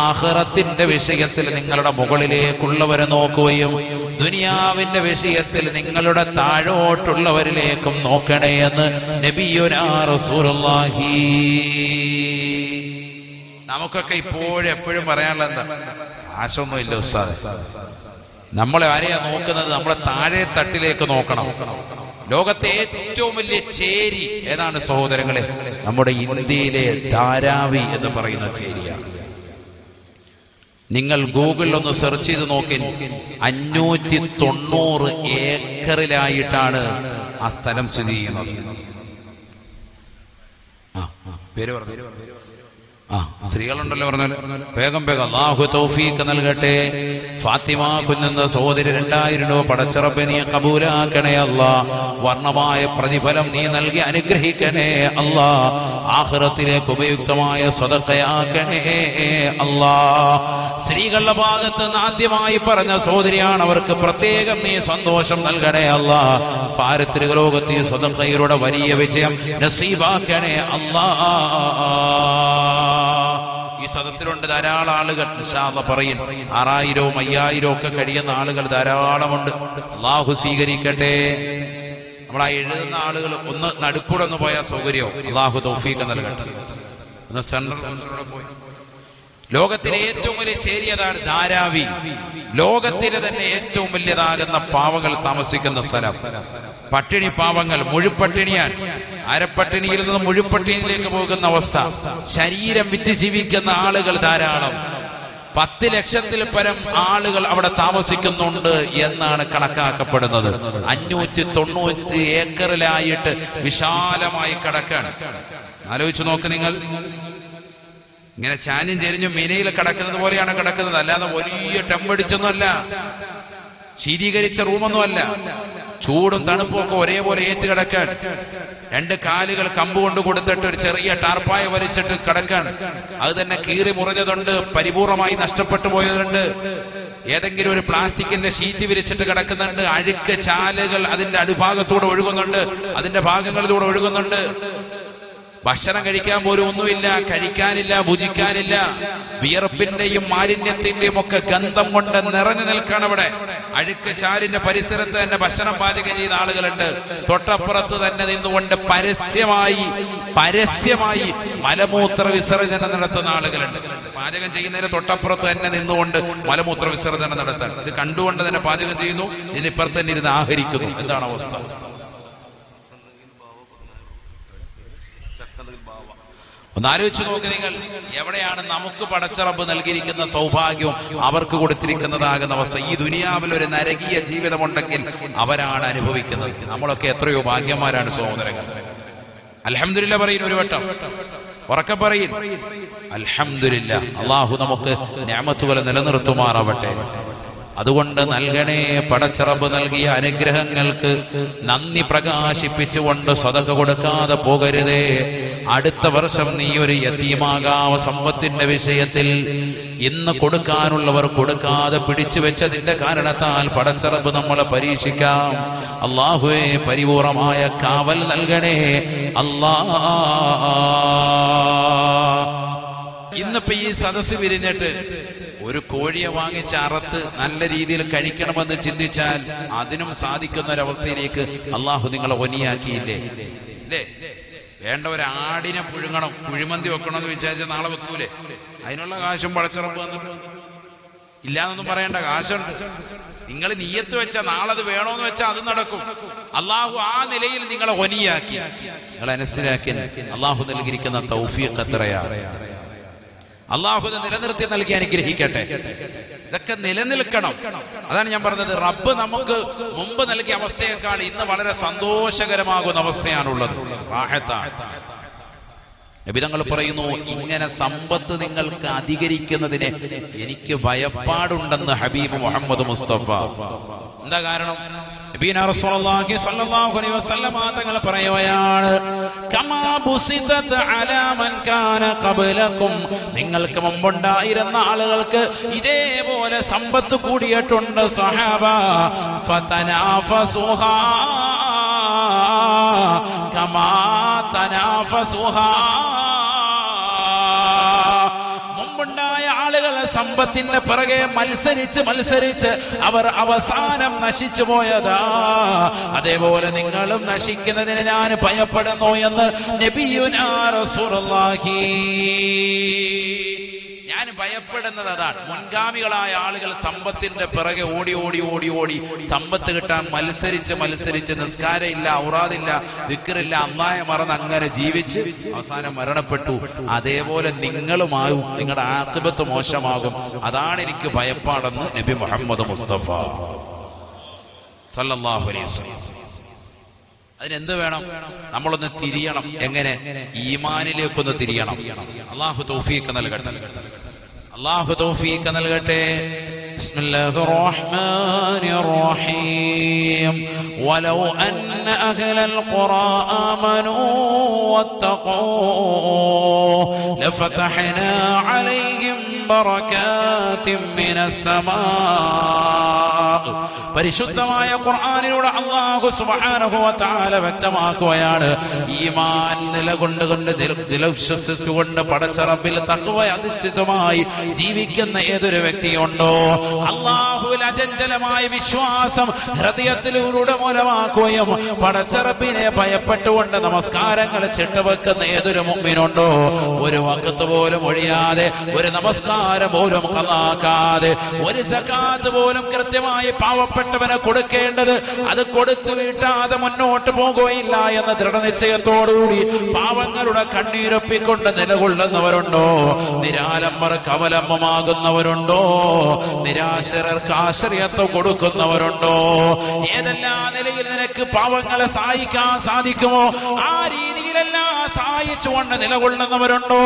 ആഖിറത്തിന്റെ വിഷയത്തിൽ നിങ്ങളുടെ മുകളിലേക്കുള്ളവരെ നോക്കുകയും ദുനിയാവിന്റെ വിഷയത്തിൽ നിങ്ങളുടെ താഴോട്ടുള്ളവരിലേക്കും നോക്കണേ എന്ന് നബിയുനാ റസൂലുള്ളാഹി. നമുക്കൊക്കെ എപ്പോഴും പറയാനുള്ള എന്താ? ആശയൊന്നും ഇല്ല ഉസ്താദേ. നമ്മളെ ആരെയാ നോക്കുന്നത്? നമ്മളെ താഴെ തട്ടിലേക്ക് നോക്കണം. ലോകത്തെ ഏറ്റവും വലിയ ചേരി ഏതാണ് സഹോദരങ്ങളെ? നമ്മുടെ ഇന്ത്യയിലെ ധാരാവി എന്ന് പറയുന്ന ചേരിയാണ്. നിങ്ങൾ ഗൂഗിളിൽ ഒന്ന് സെർച്ച് ചെയ്ത് നോക്കി, 590 ഏക്കറിലായിട്ടാണ് ആ സ്ഥലം സ്ഥിതി ചെയ്യുന്നത്. പേര് പറഞ്ഞു. സ്ത്രീകളുണ്ടല്ലോ പറഞ്ഞാൽ വേഗം വേഗം. അല്ലാഹു തൗഫീഖ് നൽകട്ടെ. ഫാത്തിമ കുഞ്ഞെന്ന സഹോദരി 2000 രൂപ. പടച്ചറബ് നീ കബൂലാക്കണേ അല്ലാ. വർണ്ണമായ പ്രതിഫലം നീ നൽകി അനുഗ്രഹിക്കണേ അല്ലാ. ആഖിറത്തിലേക്ക് ഉപയുക്തമായ സദഖയാക്കണേ അല്ലാ. സ്ത്രീകളുടെ ഭാഗത്ത് നിന്ന് ആദ്യമായി പറഞ്ഞ സഹോദരിയാണ്, അവർക്ക് പ്രത്യേകം നീ സന്തോഷം നൽകണേ അല്ലാ. പാരത്രിക ലോകത്തെ സദഖയുടെ വലിയ വിജയം നസീബാക്കണേ അല്ലാ. ഈ സദസ്സിലുണ്ട് ധാരാളം ആളുകൾ. ഇൻഷാ അല്ലാഹ് പറയും 6000 5000 ഒക്കെ കഴിയുന്ന ആളുകൾ ധാരാളമുണ്ട്. അല്ലാഹു സ്വീകരിക്കട്ടെ. നമ്മൾ ആ എഴുതുന്ന ആളുകൾ ഒന്ന് നടുക്കൂടെ ഒന്ന് പോയാൽ സൗകര്യമോ. അല്ലാഹു തൗഫീഖ് നൽകട്ടെ. ഒന്ന് സെൻട്രൽ പോയി. ലോകത്തിലെ ഏറ്റവും വലിയ ചേരിയതാണ് ധാരാവി. ലോകത്തിലെ തന്നെ ഏറ്റവും വലിയതാകുന്ന പാവങ്ങൾ താമസിക്കുന്ന സ്ഥലം. പട്ടിണി പാവങ്ങൾ, മുഴുപട്ടിണിയാൻ. അരപ്പട്ടിണിയിൽ നിന്ന് മുഴുപട്ടിണിയിലേക്ക് പോകുന്ന അവസ്ഥ. ശരീരം വിറ്റ് ജീവിക്കുന്ന ആളുകൾ ധാരാളം. 10 ലക്ഷത്തിൽ പരം ആളുകൾ അവിടെ താമസിക്കുന്നുണ്ട് എന്നാണ് കണക്കാക്കപ്പെടുന്നത്. 590 ഏക്കറിലായിട്ട് വിശാലമായി കിടക്കാണ്. ആലോചിച്ച് നോക്ക് നിങ്ങൾ. ഇങ്ങനെ ചാഞ്ഞും ചെരിഞ്ഞും മിനയിൽ കിടക്കുന്നത് പോലെയാണ് കിടക്കുന്നത്. അല്ലാതെ വലിയ ടെമ്പടിച്ചൊന്നുമല്ല, ശീതീകരിച്ച റൂമൊന്നുമല്ല. ചൂടും തണുപ്പും ഒക്കെ ഒരേപോലെ ഏറ്റ് കിടക്കാൻ. 2 കാലുകൾ കമ്പ് കൊണ്ട് കൊടുത്തിട്ട് ഒരു ചെറിയ ടാർപ്പായ വലിച്ചിട്ട് കിടക്കാൻ. അത് തന്നെ കീറി മുറിഞ്ഞതുണ്ട്, പരിപൂർണമായി നഷ്ടപ്പെട്ടു പോയതുണ്ട്. ഏതെങ്കിലും ഒരു പ്ലാസ്റ്റിക്കിന്റെ ഷീറ്റ് വിരിച്ചിട്ട് കിടക്കുന്നുണ്ട്. അഴുക്ക് ചാലുകൾ അതിന്റെ അടിഭാഗത്തൂടെ ഒഴുകുന്നുണ്ട്, അതിന്റെ ഭാഗങ്ങളിലൂടെ ഒഴുകുന്നുണ്ട്. ഭക്ഷണം കഴിക്കാൻ പോലും ഒന്നുമില്ല, കഴിക്കാനില്ല, ഭുജിക്കാനില്ല. വിയർപ്പിന്റെയും മാലിന്യത്തിന്റെയും ഒക്കെ ഗന്ധം കൊണ്ട് നിറഞ്ഞു നിൽക്കണം അവിടെ. അഴുക്ക് ചാലിന്റെ പരിസരത്ത് തന്നെ ഭക്ഷണം പാചകം ചെയ്ത ആളുകളുണ്ട്. തൊട്ടപ്പുറത്ത് തന്നെ നിന്നുകൊണ്ട് പരസ്യമായി മലമൂത്ര വിസർജനം നടത്തുന്ന ആളുകളുണ്ട്. പാചകം ചെയ്യുന്നതിന് തൊട്ടപ്പുറത്ത് തന്നെ നിന്നുകൊണ്ട് മലമൂത്ര വിസർജനം നടത്താൻ. ഇത് കണ്ടുകൊണ്ട് തന്നെ പാചകം ചെയ്യുന്നു, ഇതിനിപ്പുറത്ത് തന്നെ ഇരുന്ന് ആഹരിക്കുന്നു. എന്താണ് അവസ്ഥ? ഒന്നാലോചിച്ച് നോക്ക് നിങ്ങൾ. എവിടെയാണ് നമുക്ക് പടച്ച റബ്ബ് നൽകിയിരിക്കുന്ന സൗഭാഗ്യവും അവർക്ക് കൊടുത്തിരിക്കുന്നതാകുന്ന അവസ്ഥ? ഈ ദുനിയാവിൽ ഒരു നരകീയ ജീവിതമുണ്ടെങ്കിൽ അവരാണ് അനുഭവിക്കുന്നത്. നമ്മളൊക്കെ എത്രയോ ഭാഗ്യന്മാരാണ് സഹോദരങ്ങൾ. അൽഹംദുലില്ലാ പറയും ഒരു വട്ടം, ഉറക്കെ പറയും അൽഹംദുലില്ലാ. അല്ലാഹു നമുക്ക് നിഅമത്തുകൾ നിലനിർത്തുമാറാവട്ടെ. അതുകൊണ്ട് നൽകണേ പടച്ച റബ്ബ് നൽകിയ അനുഗ്രഹങ്ങൾക്ക് നന്ദി പ്രകാശിപ്പിച്ചുകൊണ്ട് സദഖ കൊടുക്കാതെ പോകരുതേ. അടുത്ത വർഷം നീ ഒരു യതീമാകാവ സമ്പത്തിന്റെ വിഷയത്തിൽ. ഇന്ന് കൊടുക്കാനുള്ളവർ കൊടുക്കാതെ പിടിച്ചു വെച്ചതിന്റെ കാരണത്താൽ പടച്ച റബ്ബ് നമ്മളെ പരീക്ഷിക്കാം. അല്ലാഹുവേ, പരിപൂർണമായ കാവൽ നൽകണേ അല്ലാ. ഇന്നിപ്പോ ഈ സദസ്സ് വിരിഞ്ഞിട്ട് ഒരു കോഴിയെ വാങ്ങിച്ച് അറുത്ത് നല്ല രീതിയിൽ കഴിക്കണമെന്ന് ചിന്തിച്ചാൽ അതിനും സാധിക്കുന്ന ഒരവസ്ഥയിലേക്ക് അള്ളാഹു നിങ്ങളെ ഒനിയാക്കിയില്ലേ അല്ലേ? വേണ്ട ഒരു ആടിനെ പുഴുങ്ങണം, കുഴിമന്തി വെക്കണമെന്ന് വിചാരിച്ചാൽ നാളെ വെക്കൂലേ? അതിനുള്ള കാശും പടച്ചിറപ്പ് വന്നിട്ട് ഇല്ലാന്നൊന്നും പറയേണ്ട, കാശുണ്ട്. നിങ്ങൾ നിയ്യത്ത് വെച്ചാൽ നാളെ അത് വേണോന്ന് വെച്ചാൽ അത് നടക്കും. അള്ളാഹു ആ നിലയിൽ നിങ്ങളെ ഒനിയാക്കി, നിങ്ങളെ മനസ്സിലാക്കി. അള്ളാഹു നൽകിയിരിക്കുന്ന തൗഫീഖ് എത്രയാണ്! അള്ളാഹു നിലനിർത്തി നൽകി അനുഗ്രഹിക്കട്ടെ. ഇതൊക്കെ നിലനിൽക്കണം. അതാണ് ഞാൻ പറഞ്ഞത്, റബ്ബ് നമുക്ക് മുമ്പ് നൽകിയ അവസ്ഥയേക്കാൾ ഇന്ന് വളരെ സന്തോഷകരമാകുന്ന അവസ്ഥയാണുള്ളത്. നബി തങ്ങൾ പറയുന്നു, ഇങ്ങനെ സമ്പത്ത് നിങ്ങൾക്ക് അധികരിക്കുന്നതിന് എനിക്ക് ഭയപ്പാടുണ്ടെന്ന് ഹബീബ് മുഹമ്മദ് മുസ്തഫ. എന്താ കാരണം? നബിയുനാ റസൂലുള്ളാഹി സ്വല്ലല്ലാഹു അലൈഹി വസല്ലം തങ്ങൾ പറയുകയാണ്, കമാ ബുസിതത അലാ മൻ കാന ഖബ്ലകും, നിങ്ങൾക്ക് മുമ്പുണ്ടായിരുന്ന ആളുകൾക്ക് ഇതേപോലെ സമ്പത്ത് കൂടിയിട്ടുണ്ട് സഹാബ. ഫതനാഫസുഹാ കമാ തനാഫസുഹാ, മുമ്പുണ്ടായ ആളുകൾ സമ്പത്തിന്റെ പിറകെ മത്സരിച്ച് അവർ അവസാനം നശിച്ചു പോയതാ. അതേപോലെ നിങ്ങളും നശിക്കുന്നതിന് ഞാൻ ഭയപ്പെടുന്നു എന്ന് നബിയുനാ റസൂലുള്ളാഹി. ഞാൻ ഭയപ്പെടുന്നത് അതാണ്. മുൻഗാമികളായ ആളുകൾ സമ്പത്തിന്റെ പിറകെ ഓടി ഓടി ഓടി ഓടി സമ്പത്ത് കിട്ടാൻ മത്സരിച്ച് നിസ്കാരമില്ല, ഔറാദില്ല, ദിക്റില്ല, അല്ലാഹയെ മറന്ന് അങ്ങനെ ജീവിച്ച് അവസാനം മരണപ്പെട്ടു. അതേപോലെ നിങ്ങളുമാകും, നിങ്ങളുടെ ആഖിബത്ത് മോശമാകും. അതാണ് എനിക്ക് ഭയപ്പാടെന്ന് നബി മുഹമ്മദ് മുസ്തഫ സല്ലല്ലാഹു അലൈഹി വസല്ലം. അതിനെന്ത് വേണം? നമ്മളൊന്ന് തിരിയണം. എങ്ങനെ? ഈമാനിലേക്കൊന്ന് തിരിയണം. അല്ലാഹു തൗഫീഖ് നൽകട്ടെ, അല്ലാഹു തൗഫീഖ് നൽകട്ടെ. ബിസ്മില്ലാഹിർ റഹ്മാനിർ റഹീം. വലൗ അന്ന അഹ്ലൽ ഖുറാ ആമനൂ വത്തഖൂ ലഫതഹ്നാ അലൈഹിം ബറകാതിൻ മിനസ് സമാ. പരിശുദ്ധമായ ഖുർആനിലൂടെ അല്ലാഹു സുബ്ഹാനഹു വ തആല വ്യക്തമാക്കുകയാണ്, ഈമാൻ നിലകൊണ്ടുകൊണ്ട് വിശ്വസിച്ചുകൊണ്ട് പടച്ച റബ്ബിൽ തഖ്വ അധിഷ്ഠിതമായി ജീവിക്കുന്ന ഏതൊരു വ്യക്തിയുണ്ടോ, അല്ലാഹുവിൽ അചഞ്ചലമായ വിശ്വാസം ഹൃദയത്തിലൂടെ മൂലമാക്കുകയും പടച്ച റബ്ബിനെ ഭയപ്പെട്ടുകൊണ്ട് നമസ്കാരങ്ങൾ ചിട്ടവെക്കുന്ന ഏതൊരു മുഅ്മിനുണ്ടോ, ഒരു വഖത്ത് പോലും ഒഴിയാതെ, ഒരു നമസ്കാരം പോലും ഖളാക്കാതെ, ഒരു സകാത്ത് പോലും കൃത്യമായി പാവപ്പെട്ടവനെ കൊടുക്കേണ്ടത് അത് കൊടുത്തു വീട്ടാതെ മുന്നോട്ട് പോകുകയില്ല എന്ന ദൃഢനിശ്ചയത്തോടുകൂടി പാവങ്ങളുടെ കണ്ണീരൊപ്പിക്കൊണ്ട് നിലകൊള്ളുന്നവരുണ്ടോ, നിരാലംബർക്ക് അവലംബമാകുന്നവരുണ്ടോ, നിരാശർക്ക് ആശ്രയത്വം കൊടുക്കുന്നവരുണ്ടോ, ഏതെല്ലാം നിലയിൽ നിനക്ക് പാവങ്ങളെ സഹായിക്കാൻ സാധിക്കുമോ ആ രീതിയിലെല്ലാം സഹായിച്ചുകൊണ്ട് നിലകൊള്ളുന്നവരുണ്ടോ,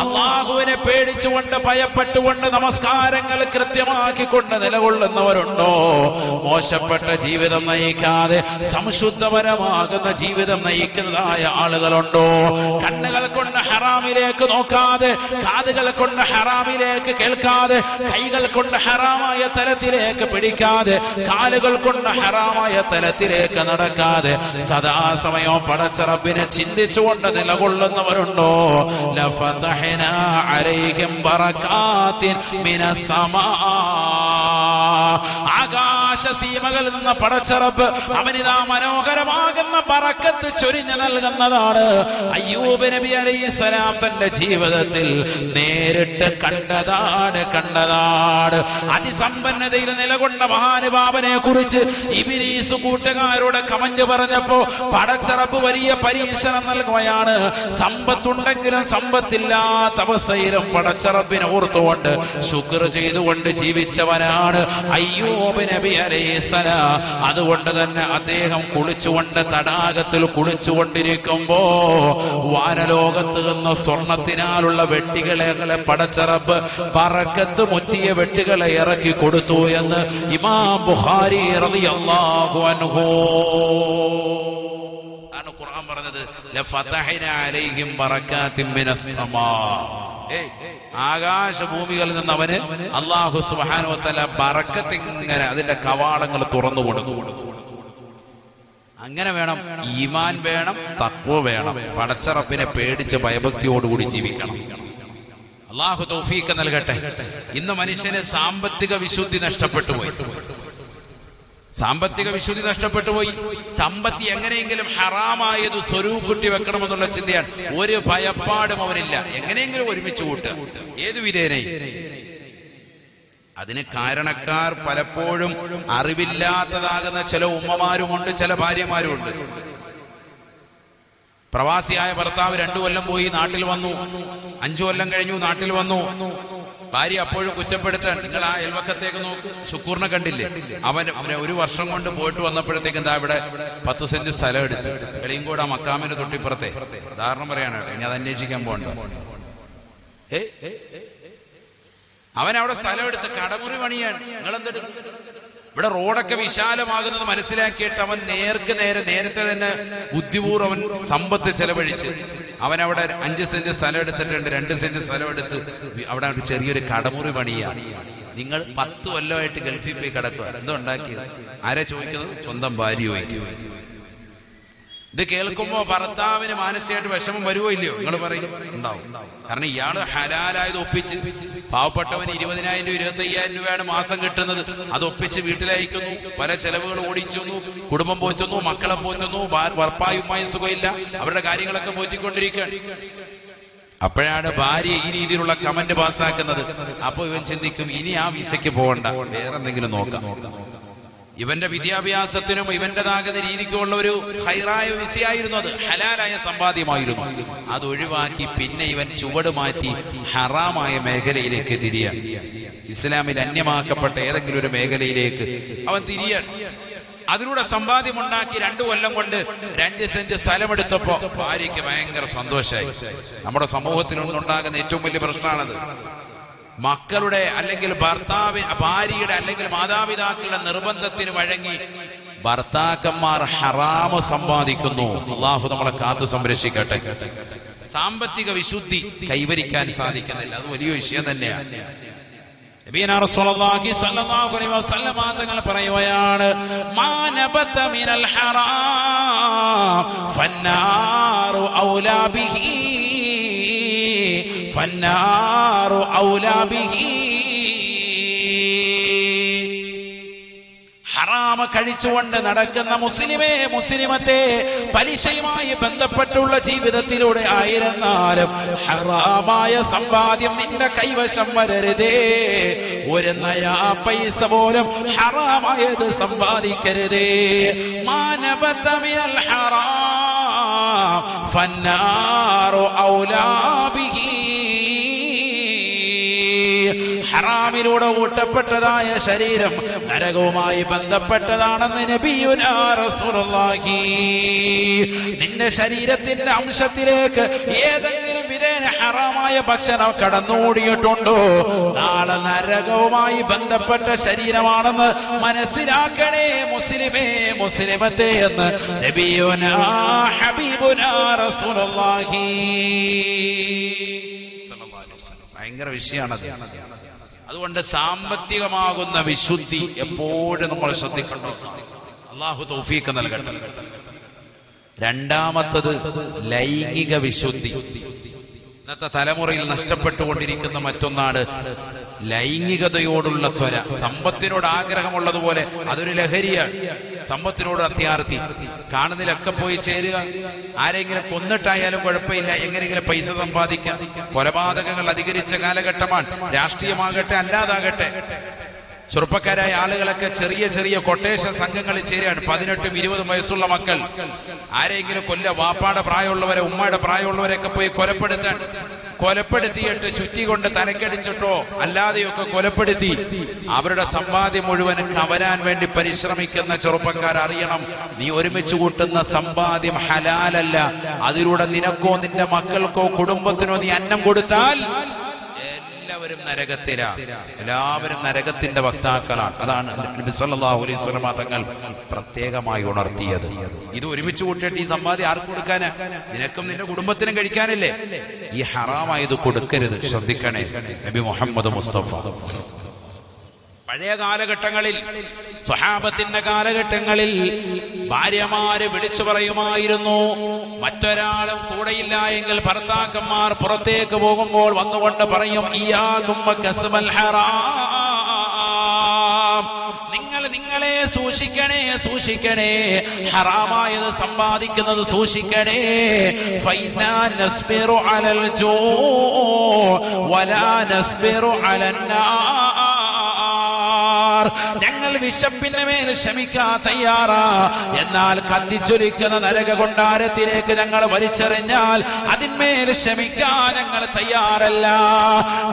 അല്ലാഹുവിനെ പേടിച്ചുകൊണ്ട് ഭയപ്പെട്ടുകൊണ്ട് നമസ്കാരങ്ങൾ കൃത്യമാക്കിക്കൊണ്ട് നിലകൊള്ളുന്നവരുണ്ടോ, മോശപ്പെട്ട ജീവിതം നയിക്കാതെ സംശുദ്ധപരമാകുന്ന ജീവിതം നയിക്കുന്നതായ ആളുകളുണ്ടോ, കണ്ണുകൾ കൊണ്ട് ഹറാമിലേക്ക് നോക്കാതെ, കാതുകൾ കൊണ്ട് ഹറാമിലേക്ക് കേൾക്കാതെ, കൈകൾ കൊണ്ട് ഹറാമായ തലത്തിലേക്ക് പിടിക്കാതെ, കാലുകൾ കൊണ്ട് ഹറാമായ തലത്തിലേക്ക് നടക്കാതെ സദാസമയം പടച്ച റബ്ബിനെ ചിന്തിച്ചുകൊണ്ട് നിലകൊള്ളുന്നവരുണ്ടോ, ലഫതഹ്നാ അലൈഹിം ബറകാതിൻ മിനസ് സമാ. ആകാശസീമകളിൽ നിന്ന് പടച്ച റബ്ബ് അവനിതാ മനോഹരമാകുന്ന ബറക്കത്ത് ചൊരിഞ്ഞു നൽകുന്നതാണ്. അയ്യൂബ് നബി അലൈഹിസ്സലാം തന്റെ ജീവിതത്തിൽ നേരിട്ട് കണ്ടതാണ്. അതിസമ്പന്നതയിൽ നിലകൊണ്ട മഹാനുഭാവനെ കുറിച്ച് ഇബ്ലീസ് കൂട്ടുകാരോട് കമന്റ് പറഞ്ഞപ്പോ പടച്ച റബ്ബ് വലിയ പരീക്ഷണം നൽകുകയാണ്. സമ്പത്തുണ്ടെങ്കിലും സമ്പത്തില്ലാത്ത അവസ്ഥയിലും പടച്ച റബ്ബിനെ ഓർത്തുകൊണ്ട് ശുക്ർ ചെയ്തുകൊണ്ട് ജീവിച്ചവനാണ് അയ്യൂബ് നബി അലൈഹിസ്സലാം. അതുകൊണ്ട് തന്നെ അദ്ദേഹം കുളിച്ചുകൊണ്ട് തടാകത്തിൽ കുളിച്ചുകൊണ്ടിരിക്കുമ്പോ വാനലോകത്ത് നിന്ന് സ്വർണത്തിനാലുള്ള വെട്ടികളെ പടച്ച റബ്ബ് ബറക്കത്ത് മുറ്റിയ വെട്ടുകളെ ഇറക്കി കൊടുത്തു എന്ന് ഇമാം ബുഖാരി റളിയല്ലാഹു അൻഹു ആണ് ഖുർആൻ പറഞ്ഞത്, ലഫതഹ്നാ അലൈഹിം ബറകാതിൻ മിനസ് സമാ. ആകാശഭൂമികളിൽ നിന്ന് അവന് അല്ലാഹു സുബ്ഹാനഹു വ തആല ബറക്കത്ത് ഇങ്ങനെ അതിന്റെ കവാടങ്ങൾ തുറന്നു കൊടുത്തു. അങ്ങനെ വേണം, ഈമാൻ വേണം, തഖ്വ വേണം, പടച്ച റബ്ബിനെ പേടിച്ച് ഭയഭക്തിയോടുകൂടി ജീവിക്കണം. അല്ലാഹു തൗഫീഖ് നൽകട്ടെ. ഇന്ന് മനുഷ്യന് സാമ്പത്തിക വിശുദ്ധി നഷ്ടപ്പെട്ടു പോയി. സമ്പത്തി എങ്ങനെയെങ്കിലും ഹറാമായത് സ്വരൂപുട്ടി വെക്കണമെന്നുള്ള ചിന്തയാണ്. ഒരു ഭയപ്പാടും അവനില്ല. എങ്ങനെയെങ്കിലും ഒരുമിച്ച് കൂട്ടുക, ഏതു വിധേനയും. അതിന് കാരണക്കാർ പലപ്പോഴും അറിവില്ലാത്തതാകുന്ന ചില ഉമ്മമാരുമുണ്ട്, ചില ഭാര്യമാരുമുണ്ട്. പ്രവാസിയായ ഭർത്താവ് 2 കൊല്ലം പോയി നാട്ടിൽ വന്നു, 5 കൊല്ലം കഴിഞ്ഞു നാട്ടിൽ വന്നു. ഭാര്യ അപ്പോഴും കുറ്റപ്പെടുത്താൻ, നിങ്ങൾ ആ അയൽവക്കത്തേക്ക് നോക്കൂ, ശുക്കൂറിനെ കണ്ടില്ലേ, അവൻ 1 വർഷം കൊണ്ട് പോയിട്ട് വന്നപ്പോഴത്തേക്ക് എന്താ ഇവിടെ 10 സെന്റ് സ്ഥലം എടുത്ത് വെളിയങ്കോട് ആ മക്കാമിന്റെ തൊട്ടിപ്പുറത്തെ, ഉദാഹരണം പറയാണ്, ഇനി അത് അന്വേഷിക്കാൻ പോകണ്ട. അവൻ അവിടെ സ്ഥലം എടുത്ത് കടമുറി പണിയാണ്. നിങ്ങളെന്തെടുക്കും? ഇവിടെ റോഡൊക്കെ വിശാലമാകുന്നത് മനസ്സിലാക്കിയിട്ട് അവൻ നേരത്തെ തന്നെ ബുദ്ധിപൂർവ്വം അവൻ സമ്പത്ത് ചെലവഴിച്ച് അവൻ അവിടെ 5 സെന്റ് സ്ഥലം എടുത്തിട്ടുണ്ട്, 2 സെന്റ് സ്ഥലം എടുത്ത് അവിടെ ഒരു ചെറിയൊരു കടമുറി പണിയാണ്. നിങ്ങൾ 10 കൊല്ലമായിട്ട് ഗൾഫിൽ പോയി കിടക്കുക, എന്തോ ഉണ്ടാക്കിയത്? ആരെ ചോദിക്കുന്നത്? സ്വന്തം ഭാര്യ ചോദിക്കും. ഇത് കേൾക്കുമ്പോ ഭർത്താവിന് മാനസികമായിട്ട് വിഷമം വരുവോ ഇല്ലയോ? നിങ്ങൾ പറയും ഉണ്ടാവും. കാരണം ഇയാള് ഹലാലായത് ഒപ്പിച്ച്, പാവപ്പെട്ടവന് 20,000 രൂപ 25,000 രൂപയാണ് മാസം കിട്ടുന്നത്, അത് ഒപ്പിച്ച് വീട്ടിലയക്കുന്നു, പല ചെലവുകൾ ഓടിച്ചുന്നു, കുടുംബം പോറ്റുന്നു, മക്കളെ പോറ്റുന്നു, വർപ്പായുമായും സുഖമില്ല, അവരുടെ കാര്യങ്ങളൊക്കെ പോറ്റിക്കൊണ്ടിരിക്കുകയാണ്. അപ്പോഴാണ് ഭാര്യ ഈ രീതിയിലുള്ള കമന്റ് പാസ്സാക്കുന്നത്. അപ്പൊ ഇവൻ ചിന്തിക്കും, ഇനി ആ വിസയ്ക്ക് പോകണ്ട, വേറെ എന്തെങ്കിലും നോക്കാം. ഇവന്റെ വിദ്യാഭ്യാസത്തിനും ഇവന്റേതാകുന്ന രീതിക്കുള്ള ഒരു ഹൈറായ വിസയായിരുന്നു, അത് ഹലാലായ സമ്പാദ്യമായിരുന്നു. അത് ഒഴിവാക്കി പിന്നെ ഇവൻ ചുവട് മാറ്റി ഹറാമായ മേഖലയിലേക്ക് തിരിയാൻ, ഇസ്ലാമിൽ അന്യമാക്കപ്പെട്ട ഏതെങ്കിലും ഒരു മേഖലയിലേക്ക് അവൻ തിരിയാൻ. അതിലൂടെ സമ്പാദ്യമുണ്ടാക്കി 2 കൊല്ലം കൊണ്ട് 5 സെന്റ് സ്ഥലമെടുത്തപ്പോ ഭാര്യയ്ക്ക് ഭയങ്കര സന്തോഷമായി. നമ്മുടെ സമൂഹത്തിൽ നിന്നുണ്ടാകുന്ന ഏറ്റവും വലിയ പ്രശ്നമാണത്. മക്കളുടെ അല്ലെങ്കിൽ ഭാര്യയുടെ അല്ലെങ്കിൽ മാതാപിതാക്കളുടെ നിർബന്ധത്തിന് വഴങ്ങി ഭർത്താക്കന്മാർ ഹറാമ് സമ്പാദിക്കുന്നു. അള്ളാഹു നമ്മളെ കാത്തു സംരക്ഷിക്കട്ടെ. സാമ്പത്തിക വിശുദ്ധി കൈവരിക്കാൻ സാധിക്കുന്നില്ല, അത് വലിയ വിഷയം തന്നെയാണ്. നബിയനാ റസൂലുള്ളാഹി സ്വല്ലല്ലാഹു അലൈഹി വസല്ലം തങ്ങൾ പറയുകയാണ്, മാ നബത മിനൽ ഹറാം ഫന്നാറു ഔലാ ബിഹി ഫന്നാറു ഔലാ ബിഹി. ഹറാമ കഴിച്ചുകൊണ്ട് നടക്കുന്ന മുസ്ലിമേ, മുസ്ലിമത്തെ, പലിശയുമായി ബന്ധപ്പെട്ടുള്ള ജീവിതത്തിലൂടെ ആയിരുന്നാലും ഹറാമായ സമ്പാദ്യം നിന്റെ കൈവശം വരരുതേ. ഒരു നയാ പൈസ പോലും ഹറാമായത് സമ്പാദിക്കരുതേ. മാനബത മിനൽ ഹറാം ഫന്നാറു ഔലാ ബിഹി. ഹറാമിലൂടെ ഊട്ടപ്പെട്ടതായ ശരീരം നരകവുമായി ബന്ധപ്പെട്ടതാണെന്ന് നബിയുനാ റസൂലുള്ളാഹി. നിന്റെ ശരീരത്തിന്റെ അംശത്തിലേക്ക് ഏതെങ്കിലും വിധേന ഹറാമായ ഭക്ഷണം കടന്നുകൂടിയിട്ടുണ്ടോ, നാളെ നരകവുമായി ബന്ധപ്പെട്ട ശരീരമാണെന്ന് മനസ്സിലാക്കണേ മുസ്ലിമേ, മുസ്ലിമത്തെ എന്ന് നബിയുനാ ഹബീബുനാ റസൂലുള്ളാഹി. ഭയങ്കര വിഷയമാണത്. അതുകൊണ്ട് സാമ്പത്തികമാകുന്ന വിശുദ്ധി എപ്പോഴും നമ്മൾ ശ്രദ്ധിക്കണം. അള്ളാഹു തൗഫീഖ് നൽകട്ടെ. രണ്ടാമത്തത് ലൈംഗിക വിശുദ്ധി. ഇന്നത്തെ തലമുറയിൽ നഷ്ടപ്പെട്ടുകൊണ്ടിരിക്കുന്ന മറ്റൊന്നാണ് ലൈംഗികതയോടുള്ള ത്വര. സമ്പത്തിനോട് ആഗ്രഹമുള്ളതുപോലെ അതൊരു ലഹരിയാണ്. സമ്പത്തിനോട് അത്യാർത്ഥി, കാണുന്നതിലൊക്കെ പോയി ചേരുക. ആരെങ്കിലും കൊന്നിട്ടായാലും കുഴപ്പമില്ല, എങ്ങനെയെങ്കിലും പൈസ സമ്പാദിക്കാം. കൊലപാതകങ്ങൾ അധികരിച്ച കാലഘട്ടമാണ്. രാഷ്ട്രീയമാകട്ടെ അല്ലാതാകട്ടെ, ചെറുപ്പക്കാരായ ആളുകളൊക്കെ ചെറിയ ചെറിയ കൊട്ടേഷൻ സംഘങ്ങളിൽ ചേരുകയാണ്. 18-20 വയസ്സുള്ള മക്കൾ ആരെങ്കിലും വാപ്പാടെ പ്രായമുള്ളവരെ, ഉമ്മയുടെ പ്രായമുള്ളവരെയൊക്കെ പോയി കൊലപ്പെടുത്തിയിട്ട് ചുറ്റി കൊണ്ട് തലക്കടിച്ചിട്ടോ അല്ലാതെയൊക്കെ കൊലപ്പെടുത്തി അവരുടെ സമ്പാദ്യം മുഴുവൻ കവരാൻ വേണ്ടി പരിശ്രമിക്കുന്ന ചെറുപ്പക്കാർ അറിയണം, നീ ഒരുമിച്ച് കൂട്ടുന്ന സമ്പാദ്യം ഹലാലല്ല. അതിലൂടെ നിനക്കോ നിന്റെ മക്കൾക്കോ കുടുംബത്തിനോ നീ അന്നം കൊടുത്താൽ എല്ലാവരും നരകത്തിലാണ്, എല്ലാവരും നരകത്തിന്റെ വക്താക്കളാണ്. അതാണ് നബി സല്ലല്ലാഹു അലൈഹി വസല്ലം തങ്ങൾ പ്രത്യേകമായി ഉണർത്തിയത്. ഇത് ഒരുമിച്ച് കൂട്ടിയിട്ട് ഈ സമ്പാദ്യം ആർക്ക് കൊടുക്കാനാ? നിനക്കും നിന്റെ കുടുംബത്തിനും കഴിക്കാനല്ലേ. ഈ ഹറാമായത് കൊടുക്കരുത്, ശ്രദ്ധിക്കണേ. നബി മുഹമ്മദ് മുസ്തഫ പഴയ കാലഘട്ടങ്ങളിൽ, സ്വഹാബത്തിന്റെ കാലഘട്ടങ്ങളിൽ ഭാര്യമാര് വിളിച്ചു പറയുമായിരുന്നു, മറ്റൊരാളും കൂടെയില്ല എങ്കിൽ ഭർത്താക്കന്മാർ പുറത്തേക്ക് പോകുമ്പോൾ വന്നുകൊണ്ട് പറയും, ഇയ്യാകും വകസ്ബൽ ഹറാം, നിങ്ങൾ നിങ്ങളെ സൂക്ഷിക്കണേ, സൂക്ഷിക്കണേ, ഹറാമായത് സമ്പാദിക്കുന്നത് സൂക്ഷിക്കണേ. ഫൈനാ നസ്ബിറു അലൽ ജൂ വലാ നസ്ബിറു അലന്നാർ. ഞങ്ങൾ വിശപ്പിന് മേൽ ക്ഷമിക്കാൻ തയ്യാറാ, എന്നാൽ കത്തിച്ചൊലിക്കുന്ന നരക കൊണ്ടാരത്തിലേക്ക് ഞങ്ങൾ വലിച്ചെറിഞ്ഞാൽ അതിന്മേൽ ക്ഷമിക്കാൻ ഞങ്ങൾ തയ്യാറല്ല.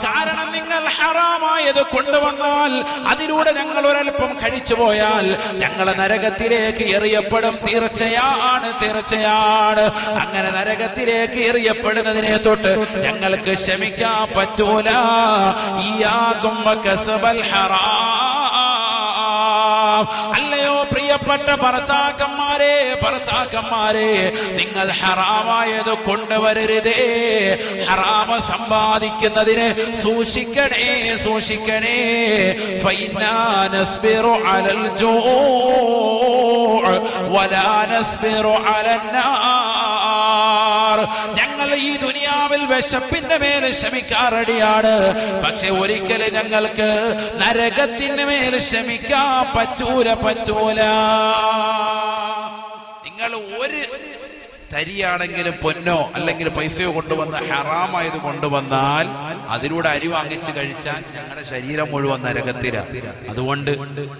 കാരണം നിങ്ങൾ ഹറാമായത് കൊണ്ടുവന്നാൽ അതിലൂടെ ഞങ്ങൾ ഒരൽപ്പം കഴിച്ചു പോയാൽ ഞങ്ങൾ നരകത്തിലേക്ക് എറിയപ്പെടും. തീർച്ചയാണ്, തീർച്ചയാണ്. അങ്ങനെ നരകത്തിലേക്ക് എറിയപ്പെടുന്നതിനെ തൊട്ട് ഞങ്ങൾക്ക് ക്ഷമിക്കാൻ പറ്റൂല. ഇയ്യാകും വകസ്ബൽ ഹറാം. അല്ലയോ പ്രിയപ്പെട്ട ഭർത്താക്കന്മാരെ, ഭർത്താക്കന്മാരെ, നിങ്ങൾ ഹറാമായത് കൊണ്ടുവരരുതേ. ഹറാമ സമ്പാദിക്കുന്നതിന് സൂക്ഷിക്കണേ, സൂക്ഷിക്കണേ. ഫൈനാ നസ്ബിറു അലൽ ജൂ വലാ നസ്ബിറു അലന്നാർ. ഞങ്ങൾ ഈ ദുനിയാവിൽ വിശപ്പിന്റെ മേൽ ക്ഷമിക്കാൻ റെഡിയാണ്, പക്ഷെ ഒരിക്കലും ഞങ്ങൾക്ക് നരകത്തിന് മേൽ ക്ഷമിക്കാൻ പറ്റൂല, പറ്റൂല. നിങ്ങൾ ഒരു കരിയാണെങ്കിലും പൊന്നോ അല്ലെങ്കിൽ പൈസയോ കൊണ്ടുവന്ന് ഹറാമായത് കൊണ്ടുവന്നാൽ അതിലൂടെ അരി വാങ്ങിച്ച് കഴിച്ചാൽ ഞങ്ങളുടെ ശരീരം മുഴുവൻ നരകത്തിലാണ്. അതുകൊണ്ട്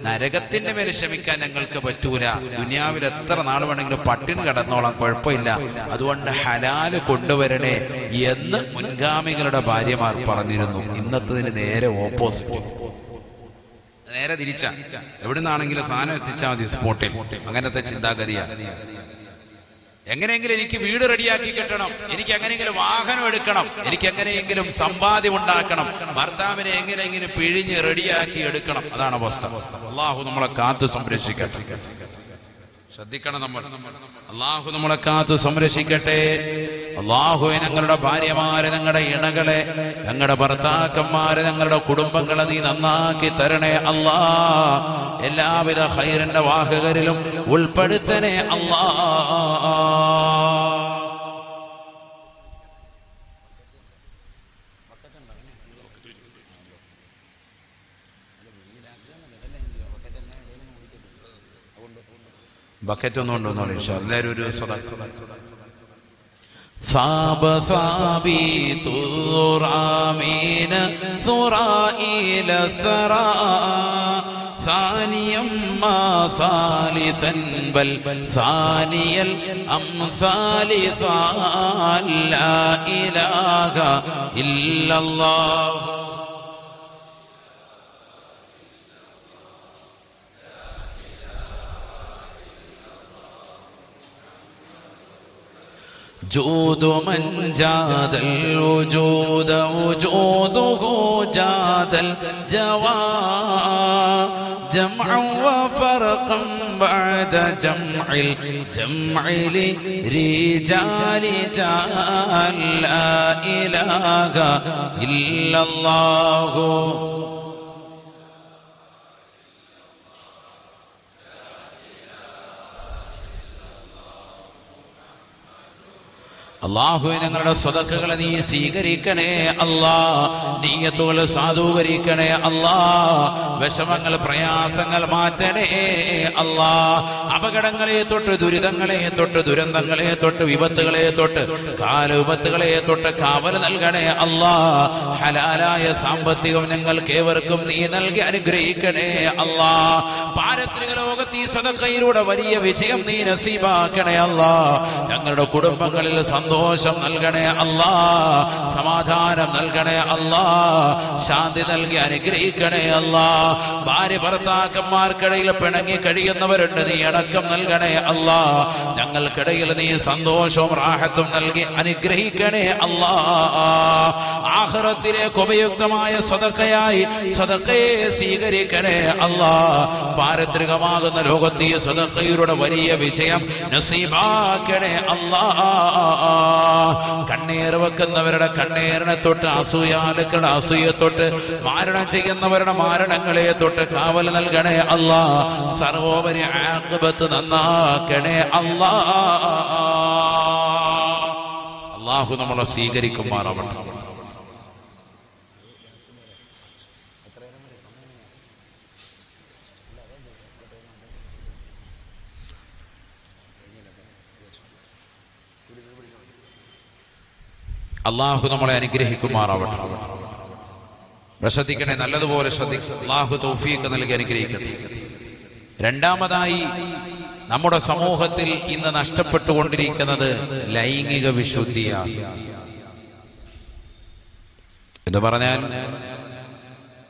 നരകത്തിന്റെ മേലെ ക്ഷമിക്കാൻ ഞങ്ങൾക്ക് പറ്റൂല. ദുനിയാവിൽ എത്ര നാൾ വേണമെങ്കിലും പട്ടിണി കിടന്നോളാം, കുഴപ്പമില്ല. അതുകൊണ്ട് ഹലാല് കൊണ്ടുവരണേ എന്ന് മുൻഗാമികളുടെ ഭാര്യമാർ പറഞ്ഞിരുന്നു. ഇന്നത്തതിന് നേരെ ഓപ്പോസിറ്റ്, നേരെ തിരിച്ച. എവിടുന്നാണെങ്കിലും സാധനം എത്തിച്ചാൽ മതി സ്പോട്ടിൽ. അങ്ങനത്തെ ചിന്താഗതിയാണ്. എങ്ങനെയെങ്കിലും എനിക്ക് വീട് റെഡിയാക്കി കിട്ടണം, എനിക്ക് എങ്ങനെയെങ്കിലും വാഹനം എടുക്കണം, എനിക്ക് എങ്ങനെയെങ്കിലും സമ്പാദ്യം ഉണ്ടാക്കണം, ഭർത്താവിനെ എങ്ങനെയെങ്കിലും പിഴിഞ്ഞ് റെഡിയാക്കി എടുക്കണം. അതാണ് അവസ്ഥ. അള്ളാഹു നമ്മളെ കാത്തു സംരക്ഷിക്കട്ടെ. ശ്രദ്ധിക്കണം നമ്മൾ. അള്ളാഹു നമ്മളെ കാത്തു സംരക്ഷിക്കട്ടെ. അള്ളാഹുവെ ഞങ്ങളുടെ ഭാര്യമാരെ, ഞങ്ങളുടെ ഇണകളെ, ഞങ്ങളുടെ ഭർത്താക്കന്മാരെ, ഞങ്ങളുടെ കുടുംബങ്ങളെ നീ നന്നാക്കി തരണേ അല്ലാ. എല്ലാവിധ ഖൈറിന്റെ വാഹകരിലും ഉൾപ്പെടുത്തണേ അല്ലാ. ബക്കറ്റ് ഒന്നും ഉണ്ടോന്നോളൂ ഇൻഷാ അല്ലാഹ്. എല്ലാവരും ഒരു സ്വദഖ. ثاب ثابت رامين ثرائيل ثرى ثانيا ما ثالثا بل ثاني الأمثال ثال لا إله إلا الله. جود من جاد الوجود وجوده جاد الجوى جمعا وفرقا بعد جمع الجمع لرجال جال لا إله إلا الله. അല്ലാഹുവേ ഞങ്ങളുടെ സ്വതക്കകളെ നീ സ്വീകരിക്കണേ അല്ലാ. നിയ്യത്തുകൾ സാധൂകരിക്കണേ അല്ലാ. വിഷമങ്ങൾ പ്രയാസങ്ങൾ മാറ്റണേ അല്ലാ. അപകടങ്ങളെ തൊട്ട് ദുരിതങ്ങളെ തൊട്ട് ദുരന്തങ്ങളെ തൊട്ട് വിപത്തുകളെ തൊട്ട് കാലവിപത്തുകളെ തൊട്ട് കാവൽ നൽകണേ അല്ലാ. ഹലാലായ സാമ്പത്തികം ഞങ്ങൾക്ക് ഏവർക്കും നീ നൽകി അനുഗ്രഹിക്കണേ അല്ലാ. പാരത്രിക ലോകത്ത് ഈ സദഖയിലൂടെ വലിയ വിജയം നീ നസീബാക്കണേ അല്ലാ. ഞങ്ങളുടെ കുടുംബങ്ങളിൽ സന്തോഷം നൽകണേ അല്ലാ. സമാധാനം നൽകണേ അല്ലാ. ശാന്തി നൽകി അനുഗ്രഹിക്കണേ അല്ലാ. ഭാര്യ ഭർത്താക്കന്മാർക്കിടയിൽ പിണങ്ങി കഴിയുന്നവരുണ്ട്, നീ അടക്കം നൽകണേ അല്ലാ. ഞങ്ങൾക്കിടയിൽ നീ സന്തോഷവും റാഹത്തും നൽകി അനുഗ്രഹിക്കണേ അല്ലാ. ആഖിറത്തിലേക്ക് ഉപയുക്തമായ സദഖയായി സദഖയെ സ്വീകരിക്കണേ അല്ലാ. പാരത്രികമാകുന്ന ലോകത്തെ സദഖയുടെ വലിയ വിജയം നസീബാക്കണേ അല്ലാ. കണ്ണീർ വെക്കുന്നവരുടെ കണ്ണീരിനെ തൊട്ട് അസൂയാലുക്കളുടെ അസൂയെ തൊട്ട് മാരണം ചെയ്യുന്നവരുടെ മാരണങ്ങളെ തൊട്ട് കാവൽ നൽകണേ അല്ലാ. സർവോപരി ആഖിബത്ത് നന്നാക്കണേ അല്ലാ. അല്ലാഹു നമ്മളെ സ്വീകരിക്കുമാറാവട്ടെ. അള്ളാഹു നമ്മളെ അനുഗ്രഹിക്കുമാറാവട്ടെ. ശ്രദ്ധിക്കണേ, നല്ലതുപോലെ ശ്രദ്ധിക്കും. അള്ളാഹു തൗഫീഖ് നൽകി അനുഗ്രഹിക്കട്ടെ. രണ്ടാമതായി, നമ്മുടെ സമൂഹത്തിൽ ഇന്ന് നഷ്ടപ്പെട്ടുകൊണ്ടിരിക്കുന്നത് ലൈംഗിക വിശുദ്ധിയാണ്. എന്ന് പറഞ്ഞാൽ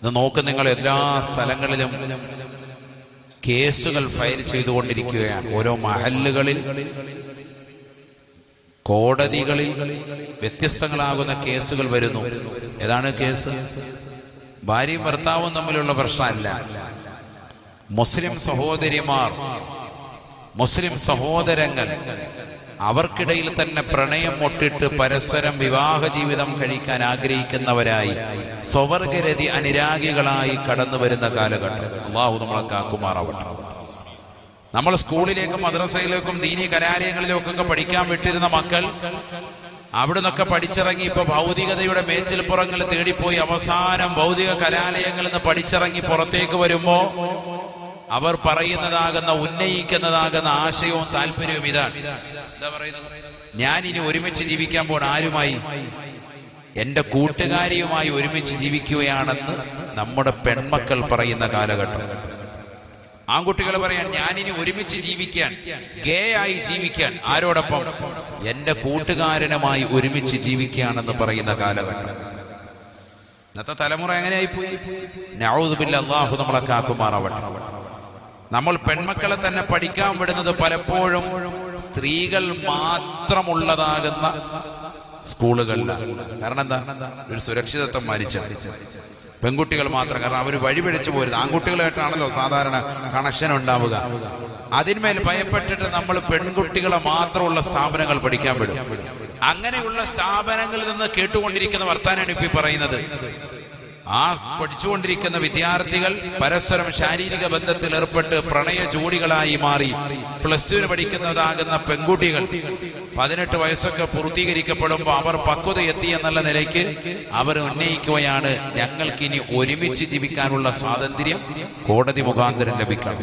ഇത് നോക്ക്, നിങ്ങൾ എല്ലാ സ്ഥലങ്ങളിലും കേസുകൾ ഫയൽ ചെയ്തുകൊണ്ടിരിക്കുകയാണ്. ഓരോ മഹല്ലുകളിൽ, കോടതികളിൽ വ്യത്യസ്തങ്ങളാകുന്ന കേസുകൾ വരുന്നു. ഏതാണ് കേസ്? ഭാര്യയും ഭർത്താവും തമ്മിലുള്ള പ്രശ്നമല്ല. മുസ്ലിം സഹോദരിമാർ, മുസ്ലിം സഹോദരങ്ങൾ അവർക്കിടയിൽ തന്നെ പ്രണയം മുട്ടിട്ട് പരസ്പരം വിവാഹ ജീവിതം കഴിക്കാൻ ആഗ്രഹിക്കുന്നവരായി സ്വവർഗരതി അനുരാഗികളായി കടന്നു വരുന്ന കാലഘട്ടം. അള്ളാഹു നമ്മളെ കാക്കുമാറാവട്ടെ. നമ്മൾ സ്കൂളിലേക്കും മദ്രസയിലേക്കും ദീനി കലാലയങ്ങളിലേക്കൊക്കെ പഠിക്കാൻ വിട്ടിരുന്ന മക്കൾ അവിടെ നിന്നൊക്കെ പഠിച്ചിറങ്ങി ഇപ്പൊ ഭൗതികതയുടെ മേച്ചിൽപ്പുറങ്ങൾ തേടിപ്പോയി അവസാനം ഭൗതിക കലാലയങ്ങളിൽ നിന്ന് പഠിച്ചിറങ്ങി പുറത്തേക്ക് വരുമ്പോ അവർ പറയുന്നതാകുന്ന, ഉന്നയിക്കുന്നതാകുന്ന ആശയവും താല്പര്യവും ഇതാണ്. എന്താ പറയുന്നത്? ഞാൻ ഇനി ഒരുമിച്ച് ജീവിക്കാൻ പോണ ആരുമായി? എന്റെ കൂട്ടുകാരിയുമായി ഒരുമിച്ച് ജീവിക്കുകയാണെന്ന് നമ്മുടെ പെൺമക്കൾ പറയുന്ന കാലഘട്ടം. ആൺകുട്ടികൾ പറയാൻ ഞാനിനി ഒരുമിച്ച് ജീവിക്കാൻ, ഗേ ആയി ജീവിക്കാൻ, ആരോടൊപ്പം? എന്റെ കൂട്ടുകാരനുമായി ഒരുമിച്ച് ജീവിക്കുകയാണെന്ന് പറയുന്ന കാലഘട്ടം. ഇന്നത്തെ തലമുറ എങ്ങനെയായിപ്പോയി? നഊദു ബില്ലാഹ്, അല്ലാഹു നമ്മളെ കാക്കുമാറാവട്ടെ. നമ്മൾ പെൺമക്കളെ തന്നെ പഠിക്കാൻ വിടുന്നത് പലപ്പോഴും സ്ത്രീകൾ മാത്രമുള്ളതാകുന്ന സ്കൂളുകളിലാണ്. കാരണം എന്താ? ഒരു സുരക്ഷിതത്വം മാനിച്ച പെൺകുട്ടികൾ മാത്രം. കാരണം അവർ വഴിപിഴച്ചു പോരുത്. ആൺകുട്ടികളായിട്ടാണല്ലോ സാധാരണ കണക്ഷൻ ഉണ്ടാവുക. അതിന്മേൽ ഭയപ്പെട്ടിട്ട് നമ്മൾ പെൺകുട്ടികളെ മാത്രമുള്ള സ്ഥാപനങ്ങൾ പഠിക്കാൻ വിടും. അങ്ങനെയുള്ള സ്ഥാപനങ്ങളിൽ നിന്ന് കേട്ടുകൊണ്ടിരിക്കുന്ന വർത്താനാണ് ഇപ്പൊ പറയുന്നത്. ആ പഠിച്ചുകൊണ്ടിരിക്കുന്ന വിദ്യാർത്ഥികൾ പരസ്പരം ശാരീരിക ബന്ധത്തിൽ ഏർപ്പെട്ട് പ്രണയ ജോഡികളായി മാറി. +2 പഠിക്കുന്നതാകുന്ന പെൺകുട്ടികൾ 18 വയസ്സൊക്കെ പൂർത്തീകരിക്കപ്പെടുമ്പോൾ അവർ പക്വത എത്തി എന്നുള്ള നിലയ്ക്ക് അവർ ഉന്നയിക്കുകയാണ്, ഞങ്ങൾക്കിനി ഒരുമിച്ച് ജീവിക്കാനുള്ള സ്വാതന്ത്ര്യം കോടതി മുഖാന്തരം ലഭിക്കണം.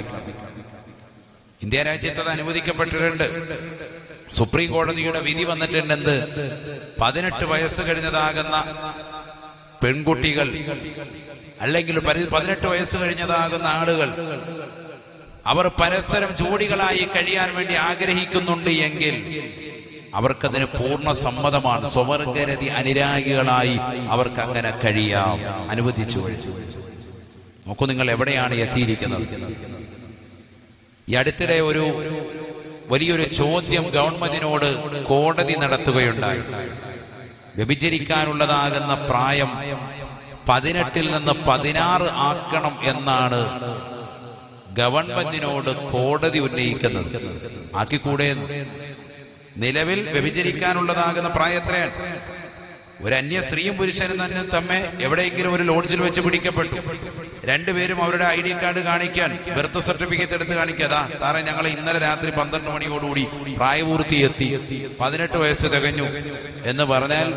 ഇന്ത്യ രാജ്യത്ത് അത് അനുവദിക്കപ്പെട്ടിട്ടുണ്ട്. സുപ്രീം കോടതിയുടെ വിധി വന്നിട്ടുണ്ട്. എന്ത്? 18 വയസ്സ് കഴിഞ്ഞതാകുന്ന പെൺകുട്ടികൾ അല്ലെങ്കിൽ 18 വയസ്സ് കഴിഞ്ഞതാകുന്ന ആളുകൾ അവർ പരസ്പരം ജോഡികളായി കഴിയാൻ വേണ്ടി ആഗ്രഹിക്കുന്നുണ്ട് എങ്കിൽ അവർക്കതിന് പൂർണ്ണ സമ്മതമാണ്. സ്വവർഗരതി അനുരാഗികളായി അവർക്ക് അങ്ങനെ കഴിയാം, അനുവദിച്ചു. നോക്കൂ നിങ്ങൾ എവിടെയാണ് എത്തിയിരിക്കുന്നത്. ഈ അടുത്തിടെ ഒരു വലിയൊരു ചോദ്യം ഗവൺമെന്റിനോട് കോടതി നടത്തുകയുണ്ടായി. വ്യഭിചരിക്കാനുള്ളതാകുന്ന പ്രായം 18 നിന്ന് 16 ആക്കണം എന്നാണ് ഗവൺമെന്റിനോട് കോടതി ഉന്നയിക്കുന്നത്. ആക്കിക്കൂടെ? നിലവിൽ വ്യഭിചരിക്കാനുള്ളതാകുന്ന പ്രായം എത്രയാണ്? ഒരു അന്യ സ്ത്രീയും പുരുഷനും തന്നെ തമ്മിൽ എവിടെയെങ്കിലും ഒരു ലോഡ്ജിൽ വെച്ച് പിടിക്കപ്പെട്ടു. രണ്ടുപേരും അവരുടെ ID കാർഡ് കാണിക്കാൻ, ബർത്ത് സർട്ടിഫിക്കറ്റ് എടുത്ത് കാണിക്കാതാ സാറേ ഞങ്ങൾ ഇന്നലെ രാത്രി 12 മണിയോടുകൂടി പ്രായപൂർത്തിയെത്തി, 18 വയസ്സ് തികഞ്ഞു എന്ന് പറഞ്ഞാൽ,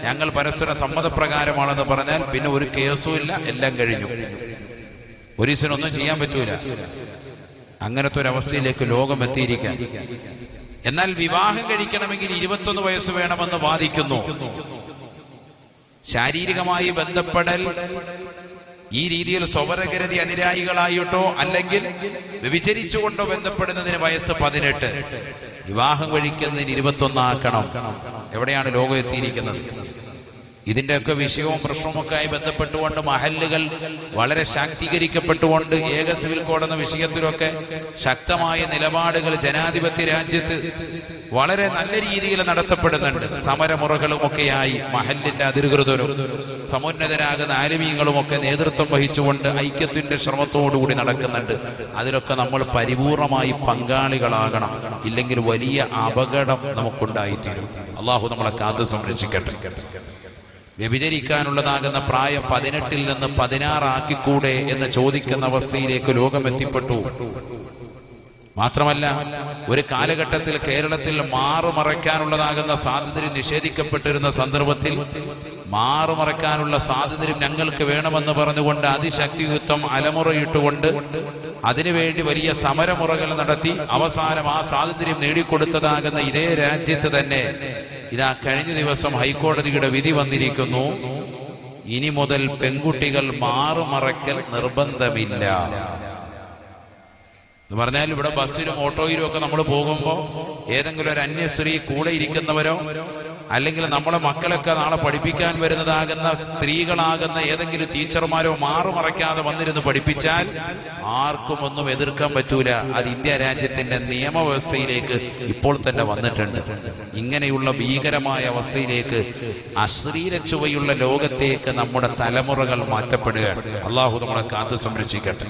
ഞങ്ങൾ പരസ്പര സമ്മതപ്രകാരമാണെന്ന് പറഞ്ഞാൽ പിന്നെ ഒരു കേസും ഇല്ല, എല്ലാം കഴിഞ്ഞു. പോലീസിനൊന്നും ചെയ്യാൻ പറ്റൂല. അങ്ങനത്തെ ഒരു അവസ്ഥയിലേക്ക് ലോകം എത്തിയിരിക്കാൻ. എന്നാൽ വിവാഹം കഴിക്കണമെങ്കിൽ 21 വയസ്സ് വേണമെന്ന് വാദിക്കുന്നു. ശാരീരികമായി ബന്ധപ്പെടൽ ഈ രീതിയിൽ സ്വവർഗരതി അനുരായികളായിട്ടോ അല്ലെങ്കിൽ വ്യഭിചരിച്ചുകൊണ്ടോ ബന്ധപ്പെടുന്നതിന് വയസ്സ് 18, വിവാഹം കഴിക്കുന്നതിന് 21 ആക്കണം. എവിടെയാണ് ലോകം എത്തിയിരിക്കുന്നത്? ഇതിന്റെയൊക്കെ വിഷയവും പ്രശ്നവുമൊക്കെ ആയി ബന്ധപ്പെട്ടുകൊണ്ട് മഹല്ലുകൾ വളരെ ശാക്തീകരിക്കപ്പെട്ടുകൊണ്ട് ഏക സിവിൽ കോഡ് എന്ന വിഷയത്തിലൊക്കെ ശക്തമായ നിലപാടുകൾ ജനാധിപത്യ രാജ്യത്ത് വളരെ നല്ല രീതിയിൽ നടത്തപ്പെടുന്നുണ്ട്. സമരമുറകളുമൊക്കെയായി മഹല്ലിന്റെ അധികൃതരും സമുന്നതരാകുന്ന ആലിമീങ്ങളുമൊക്കെ നേതൃത്വം വഹിച്ചുകൊണ്ട് ഐക്യത്തിന്റെ ശ്രമത്തോടുകൂടി നടക്കുന്നുണ്ട്. അതിലൊക്കെ നമ്മൾ പരിപൂർണമായി പങ്കാളികളാകണം. ഇല്ലെങ്കിൽ വലിയ അപകടം നമുക്കുണ്ടായിത്തീരും. അള്ളാഹു നമ്മളെ കാത്ത് സംരക്ഷിക്കട്ടെ. വ്യഭിചരിക്കാനുള്ളതാകുന്ന പ്രായം 18 നിന്ന് 16 ആക്കിക്കൂടെ എന്ന് ചോദിക്കുന്ന അവസ്ഥയിലേക്ക് ലോകം എത്തിപ്പെട്ടു. മാത്രമല്ല, ഒരു കാലഘട്ടത്തിൽ കേരളത്തിൽ മാറുമറയ്ക്കാനുള്ളതാകുന്ന സ്വാതന്ത്ര്യം നിഷേധിക്കപ്പെട്ടിരുന്ന സന്ദർഭത്തിൽ മാറുമറയ്ക്കാനുള്ള സ്വാതന്ത്ര്യം ഞങ്ങൾക്ക് വേണമെന്ന് പറഞ്ഞുകൊണ്ട് അതിശക്തിയുക്തം അലമുറയിട്ടുകൊണ്ട് അതിനുവേണ്ടി വലിയ സമരമുറകൾ നടത്തി അവസാനം ആ സ്വാതന്ത്ര്യം നേടിക്കൊടുത്തതാകുന്ന ഇതേ രാജ്യത്ത് തന്നെ ഇതാ കഴിഞ്ഞ ദിവസം ഹൈക്കോടതിയുടെ വിധി വന്നിരിക്കുന്നു. ഇനി മുതൽ പെൺകുട്ടികൾ മാറുമറയ്ക്കൽ നിർബന്ധമില്ല എന്ന് പറഞ്ഞാൽ, ഇവിടെ ബസ്സിലും ഓട്ടോയിലും ഒക്കെ നമ്മൾ പോകുമ്പോൾ ഏതെങ്കിലും ഒരു അന്യ സ്ത്രീ കൂടെ ഇരിക്കുന്നവരോ അല്ലെങ്കിൽ നമ്മളെ മക്കളൊക്കെ നാളെ പഠിപ്പിക്കാൻ വരുന്നതാകുന്ന സ്ത്രീകളാകുന്ന ഏതെങ്കിലും ടീച്ചർമാരോ മാറുമറയ്ക്കാതെ വന്നിരുന്ന് പഠിപ്പിച്ചാൽ ആർക്കും ഒന്നും എതിർക്കാൻ പറ്റൂല. അത് ഇന്ത്യ രാജ്യത്തിന്റെ നിയമവ്യവസ്ഥയിലേക്ക് ഇപ്പോൾ തന്നെ വന്നിട്ടുണ്ട്. ഇങ്ങനെയുള്ള ഭീകരമായ അവസ്ഥയിലേക്ക്, അശ്ലീല ചുവയുള്ള ലോകത്തേക്ക് നമ്മുടെ തലമുറകൾ മാറ്റപ്പെടുകയാണ്. അള്ളാഹു നമ്മളെ കാത്ത് സംരക്ഷിക്കട്ടെ.